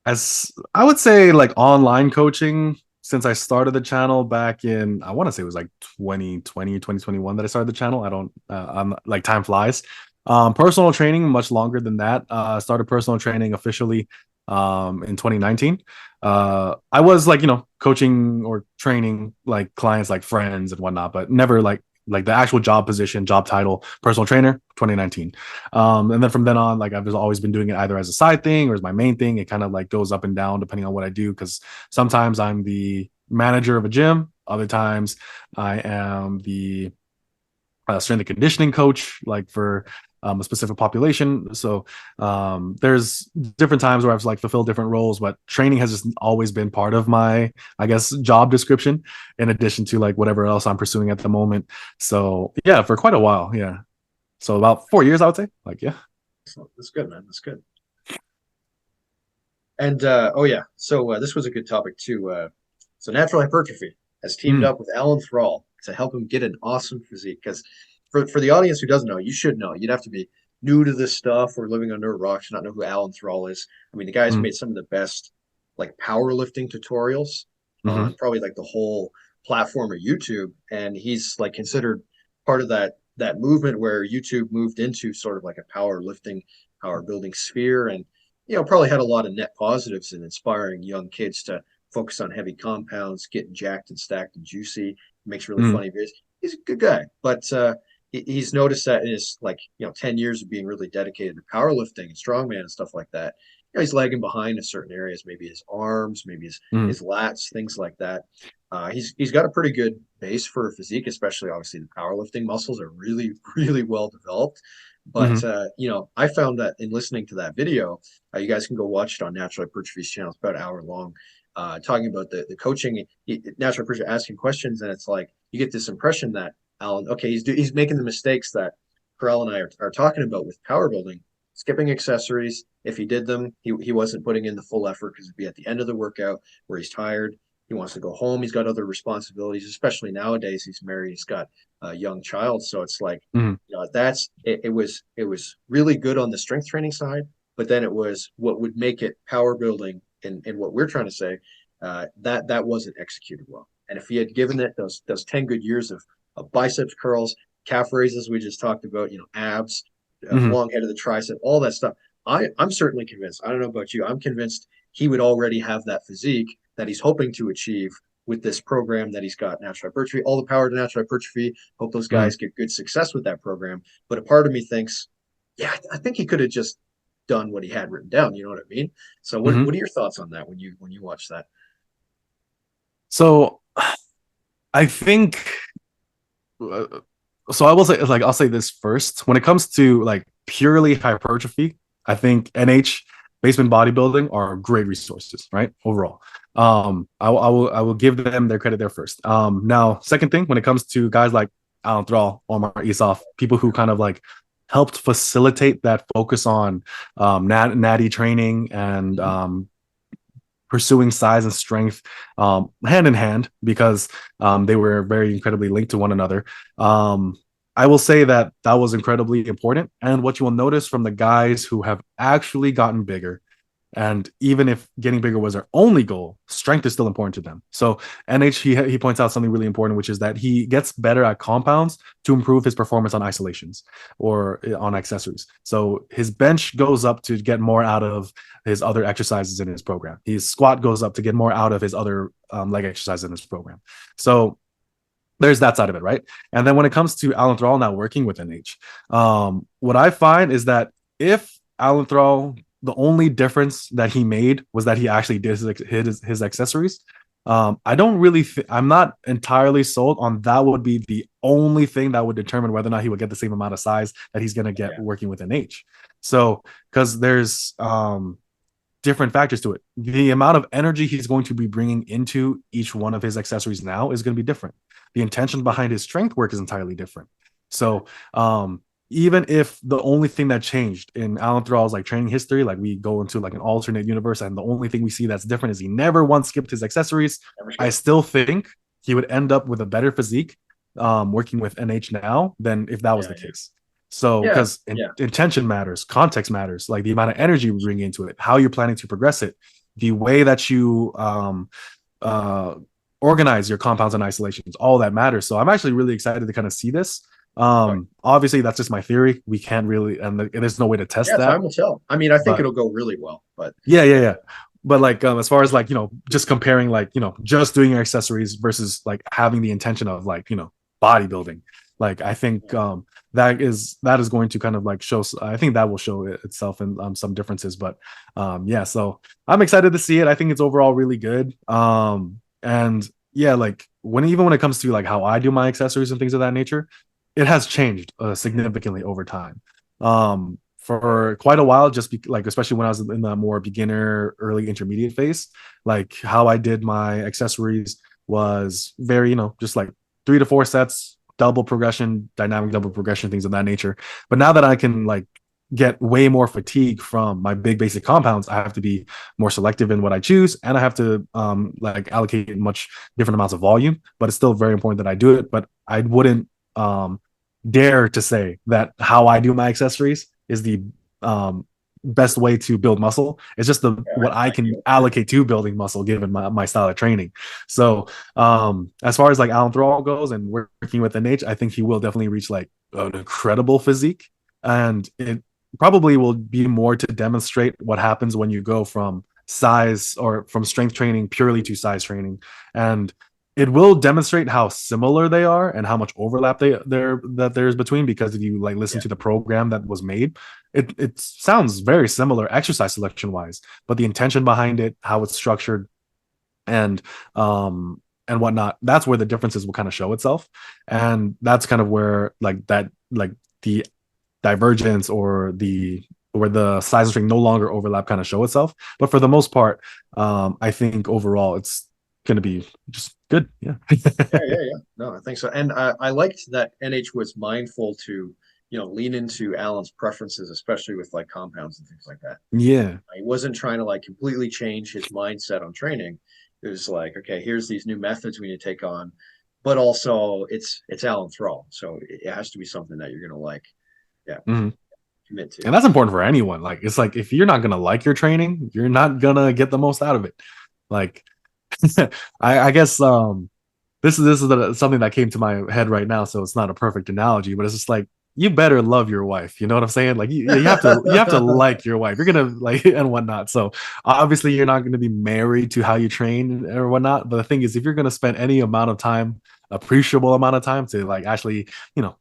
as I would say, like online coaching since I started the channel back in, I want to say it was like 2020, 2021 that I started the channel. I'm like time flies. Personal training much longer than that. Started personal training officially in 2019. I was like, coaching or training like clients like friends and whatnot, but never like the actual job position, job title, personal trainer, 2019. And then from then on, like I've just always been doing it either as a side thing or as my main thing. It kind of like goes up and down depending on what I do. Because sometimes I'm the manager of a gym, other times I am the strength and conditioning coach, like for a specific population. So there's different times where I've like fulfilled different roles, but training has just always been part of my, I guess, job description, in addition to like whatever else I'm pursuing at the moment. So yeah, for quite a while, yeah. So about 4 years, I would say. Like, yeah. So that's good, man. That's good. And oh yeah, so this was a good topic too. So natural hypertrophy has teamed Mm, up with Alan Thrall to help him get an awesome physique. Because for the audience who doesn't know, you should know. You'd have to be new to this stuff or living under a rock to not know who Alan Thrall is. I mean, the guy's mm, made some of the best like powerlifting tutorials on mm-hmm, probably like the whole platform of YouTube, and he's like considered part of that movement where YouTube moved into sort of like a powerlifting, power building sphere, and probably had a lot of net positives in inspiring young kids to focus on heavy compounds, getting jacked and stacked and juicy. He makes really mm, funny videos. He's a good guy, but he's noticed that in his 10 years of being really dedicated to powerlifting and strongman and stuff like that. He's lagging behind in certain areas, maybe his arms, maybe his mm, his lats, things like that. He's got a pretty good base for a physique, especially obviously the powerlifting muscles are really really well developed. But mm-hmm, I found that in listening to that video, you guys can go watch it on Natural Hypertrophy's channel. It's about an hour long, talking about the coaching. Natural Hypertrophy asking questions, and it's like you get this impression that Alan, okay, he's making the mistakes that Karel and I are talking about with power building, skipping accessories. If he did them, he wasn't putting in the full effort because it'd be at the end of the workout where he's tired. he wants to go home. He's got other responsibilities, especially nowadays. He's married. He's got a young child. So it's like, Mhm. it was really good on the strength training side, but then it was what would make it power building and what we're trying to say, that wasn't executed well. And if he had given it those 10 good years of biceps curls, calf raises we just talked about, abs, Mhm. long head of the tricep, all that stuff. I'm certainly convinced. I don't know about you. I'm convinced he would already have that physique that he's hoping to achieve with this program that he's got, natural hypertrophy. All the power to natural hypertrophy. Hope those Mhm. guys get good success with that program. But a part of me thinks, yeah, I think he could have just done what he had written down. You know what I mean? So Mhm. what are your thoughts on that when you watch that? So I think uh, so I will say like I'll say this first. When it comes to like purely hypertrophy, I think NH basement bodybuilding are great resources, right? Overall. I will give them their credit there first. Now second thing, when it comes to guys like Alan Thrall, Omar Isuf, people who kind of like helped facilitate that focus on natty training and Mm-hmm. pursuing size and strength hand in hand because they were very incredibly linked to one another. I will say that that was incredibly important. And what you will notice from the guys who have actually gotten bigger, and even if getting bigger was their only goal, strength is still important to them. So NH he points out something really important, which is that he gets better at compounds to improve his performance on isolations or on accessories. So his bench goes up to get more out of his other exercises in his program. His squat goes up to get more out of his other leg exercises in his program. So there's that side of it, right? And then when it comes to Alan Thrall now working with NH, what I find is that if Alan Thrall, the only difference that he made was that he actually did his accessories. I don't really, I'm not entirely sold on that. Would be the only thing that would determine whether or not he would get the same amount of size that he's going to get Yeah, working with NH. So, because there's different factors to it. The amount of energy he's going to be bringing into each one of his accessories now is going to be different. The intention behind his strength work is entirely different. So, even if the only thing that changed in Alan Thrall's like training history, like we go into like an alternate universe, and the only thing we see that's different is he never once skipped his accessories, never I skip. still think he would end up with a better physique working with NH now than if that was Yeah, the yeah, case. So, yeah, because yeah, intention matters, context matters, like the amount of energy we bring into it, how you're planning to progress it, the way that you uh, organize your compounds and isolations, all that matters. So, I'm actually really excited to kind of see this. right. Obviously, that's just my theory. We can't really, and there's no way to test Yeah. that. Time will tell. I mean, I think But it'll go really well, but yeah, yeah, yeah. But like as far as like just comparing like just doing your accessories versus like having the intention of like bodybuilding, like I think that is going to kind of like show. I think that will show itself in some differences. But yeah, so I'm excited to see it. I think it's overall really good. And yeah, like even when it comes to like how I do my accessories and things of that nature, it has changed significantly over time. For quite a while, just like especially when I was in the more beginner, early intermediate phase, like how I did my accessories was very, just like 3 to 4 sets, double progression, dynamic double progression, things of that nature. But now that I can like get way more fatigue from my big basic compounds, I have to be more selective in what I choose, and I have to like allocate much different amounts of volume. But it's still very important that I do it. But I wouldn't dare to say that how I do my accessories is the um, best way to build muscle. It's just the yeah, what I I can feel that. allocate to building muscle given my style of training. So as far as like Alan Thrall goes and working with NH, I think he will definitely reach like an incredible physique, and it probably will be more to demonstrate what happens when you go from size or from strength training purely to size training. And it will demonstrate how similar they are and how much overlap there's between, because if you like listen Yeah, to the program that was made, it sounds very similar exercise selection wise, but the intention behind it, how it's structured, and and whatnot, that's where the differences will kind of show itself. And that's kind of where like the divergence or the where the size and string no longer overlap kind of show itself. But for the most part, I think overall it's going to be just good. Yeah. yeah, yeah, yeah. No, I think so. And I liked that NH was mindful to, lean into Alan's preferences, especially with like compounds and things like that. Yeah. He wasn't trying to like completely change his mindset on training. It was like, okay, here's these new methods we need to take on, but also it's Alan Thrall, so it has to be something that you're gonna like, yeah, Mhm. commit to. And that's important for anyone. Like it's like if you're not gonna like your training, you're not gonna get the most out of it. Like I guess something that came to my head right now, so it's not a perfect analogy, but it's just like you better love your wife. You know what I'm saying? Like you have to like your wife. You're gonna like and whatnot. So obviously you're not gonna be married to how you train or whatnot. But the thing is, if you're gonna spend any amount of time, appreciable amount of time to like actually,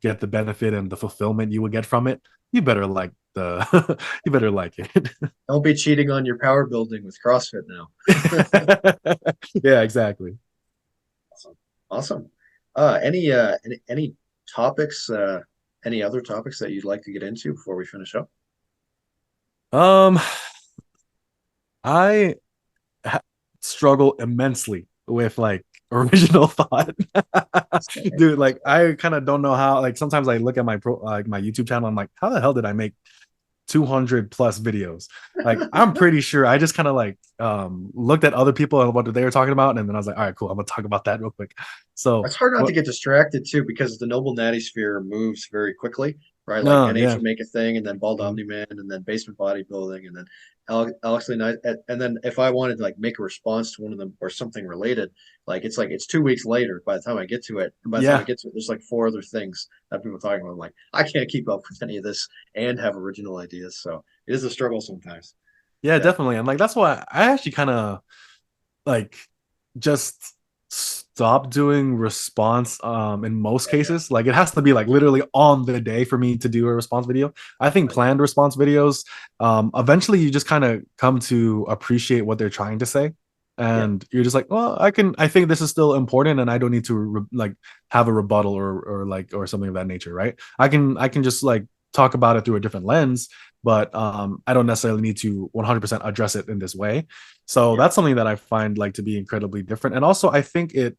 get the benefit and the fulfillment you would get from it, you better like the you better like it. Don't be cheating on your power building with CrossFit now. Yeah, exactly. Awesome. Awesome. Any topics, any other topics that you'd like to get into before we finish up? Um, I ha- struggle immensely with like original thought. Same. Dude, like I kind of don't know how, like sometimes I look at my YouTube channel, I'm like, how the hell did I make 200 plus videos? Like I'm pretty sure I just kind of like looked at other people and what they were talking about, and then I was like, all right, cool, I'm gonna talk about that real quick. So It's hard not to what get distracted too, because the noble natty sphere moves very quickly, right? Like NH yeah. will make a thing, and then Bald Mhm. Omni Man, and then basement bodybuilding, and then Alex Lee Knight, and then if I wanted to like make a response to one of them or something related, like it's 2 weeks later by the time I get to it, and by the time I Yeah. get to it, there's like four other things that people are talking about. I'm like, I can't keep up with any of this and have original ideas, so it is a struggle sometimes. Yeah, Yeah, definitely. And like that's why I actually kind of like just stop doing response in most yeah, yeah. cases. Like it has to be like literally on the day for me to do a response video. I think Right. planned response videos, eventually you just kind of come to appreciate what they're trying to say, Yeah, and you're just like, well, I think this is still important and I don't need to like have a rebuttal or something of that nature, right? I can just like talk about it through a different lens, but I don't necessarily need to 100% address it in this way. So yeah, that's something that I find like to be incredibly different. And also I think it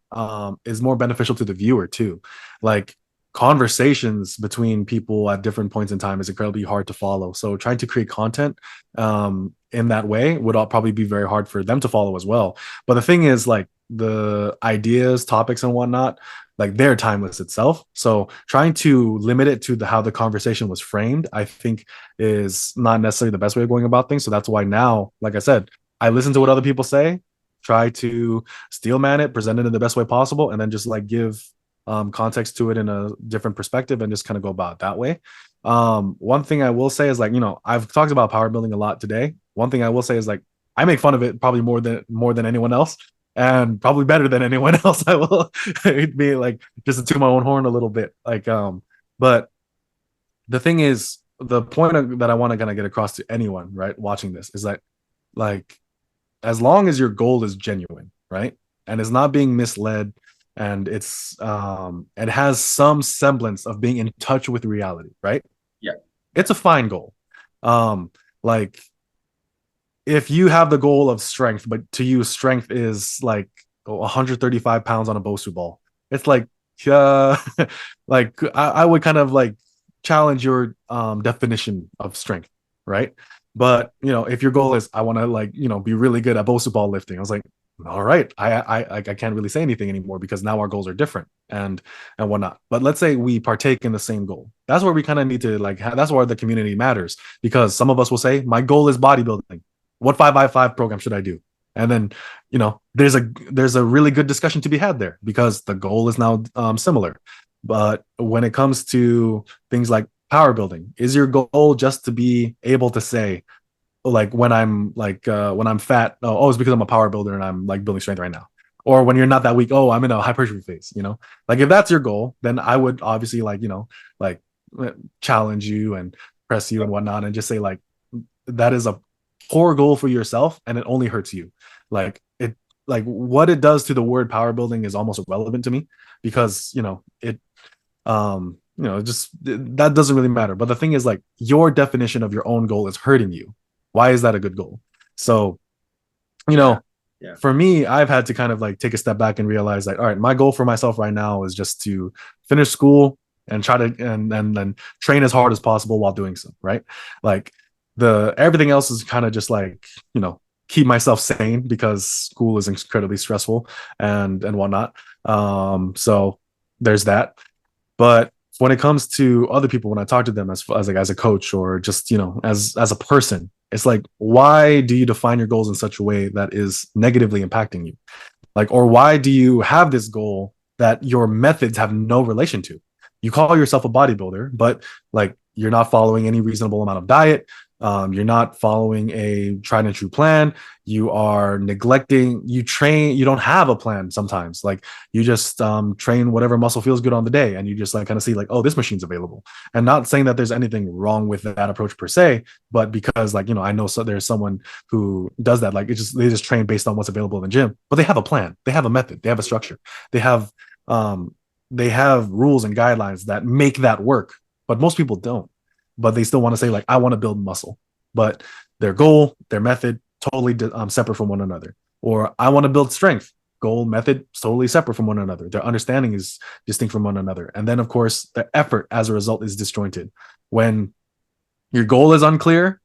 is more beneficial to the viewer too. Like conversations between people at different points in time is incredibly hard to follow. So trying to create content in that way would all probably be very hard for them to follow as well. But the thing is, like the ideas, topics, and whatnot, like they're timeless itself. So trying to limit it to how the conversation was framed, I think is not necessarily the best way of going about things. So that's why now, like I said, I listen to what other people say, try to steel man it, present it in the best way possible, and then just like give context to it in a different perspective and just kind of go about it that way. One thing I will say is like, I've talked about power building a lot today. One thing I will say is like, I make fun of it probably more than anyone else, and probably better than anyone else. I will be like just to toot my own horn a little bit. Like, but the thing is, the point that I want to kind of get across to anyone, right, watching this is that like as long as your goal is genuine, right? And is not being misled, and it has some semblance of being in touch with reality, right? yeah, It's a fine goal. Like if you have the goal of strength, but to you strength is like 135 pounds on a Bosu ball, it's like uh like I would kind of like challenge your definition of strength, right? But if your goal is I want to like be really good at Bosu ball lifting, I was like, all right, I can't really say anything anymore because now our goals are different and whatnot. But let's say we partake in the same goal. That's where we kind of need to like that's where the community matters, because some of us will say my goal is bodybuilding. What 5x5 program should I do? And then there's a really good discussion to be had there because the goal is now similar. But when it comes to things like power building, is your goal just to be able to say like when I'm fat, oh, it's because I'm a power builder and I'm like building strength right now, or when you're not that weak, oh, I'm in a hypertrophy phase, like if that's your goal, then I would obviously like like challenge you and press you and whatnot and just say like that is a poor goal for yourself and it only hurts you. Like it like what it does to the word power building is almost irrelevant to me because just that doesn't really matter. But the thing is like your definition of your own goal is hurting you. Why is that a good goal? So you yeah, know yeah, for me, I've had to kind of like take a step back and realize like, all right, my goal for myself right now is just to finish school and try to and then train as hard as possible while doing so, right? Like the everything else is kind of just like, you know, keep myself sane because school is incredibly stressful and whatnot. So there's that. But when it comes to other people, when I talk to them as like as a coach or just as a person, it's like, why do you define your goals in such a way that is negatively impacting you? Like, or why do you have this goal that your methods have no relation to? You call yourself a bodybuilder, but like you're not following any reasonable amount of diet. You're not following a tried and true plan. You are neglecting, you train, you don't have a plan sometimes. Like you just train whatever muscle feels good on the day. And you just like kind of see like, oh, this machine's available. And not saying that there's anything wrong with that approach per se, but because like, I know there's someone who does that. Like they just train based on what's available in the gym, but they have a plan, they have a method, they have a structure, they have, um, they have rules and guidelines that make that work. But most people don't, but they still want to say like, I want to build muscle, but their goal, their method, totally separate from one another. Or I want to build strength, goal, method, totally separate from one another. Their understanding is distinct from one another. And then of course the effort as a result is disjointed. When your goal is unclear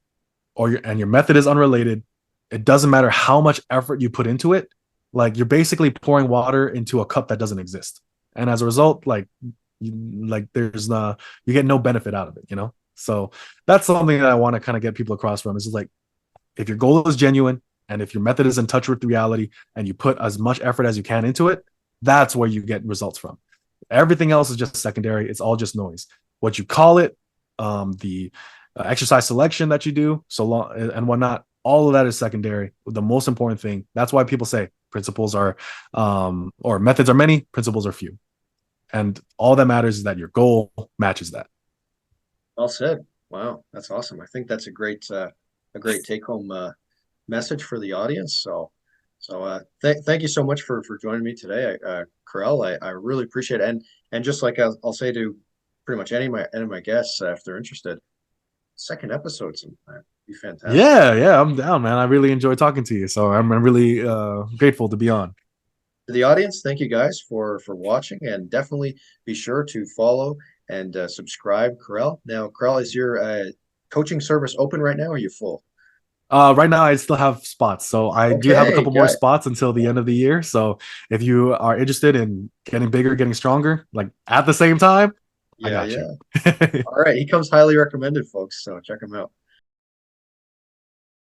and your method is unrelated, it doesn't matter how much effort you put into it. Like you're basically pouring water into a cup that doesn't exist. And as a result, like there's you get no benefit out of it. So that's something that I want to kind of get people across from is just like, if your goal is genuine and if your method is in touch with reality and you put as much effort as you can into it, that's where you get results from. Everything else is just secondary. It's all just noise. What you call it, the exercise selection that you do, so long and whatnot, all of that is secondary. The most important thing, that's why people say principles are, or methods are many, principles are few. And all that matters is that your goal matches that. Well said. Wow, that's awesome. I think that's a great take home message for the audience. Thank you so much for joining me today, Karel. I really appreciate it. And just like I'll say to pretty much any of my guests if they're interested, second episode sometime be fantastic. Yeah, I'm down, man. I really enjoy talking to you. So I'm really grateful to be on. To the audience, thank you guys for watching, and definitely be sure to follow and subscribe, Karel. Now, Karel, is your coaching service open right now? Or are you full? Right now, I still have spots. So I do have a Okay, couple more got it. spots until the end of the year. So if you are interested in getting bigger, getting stronger, like at the same time, I Yeah, got you. yeah. All right, he comes highly recommended, folks. So check him out.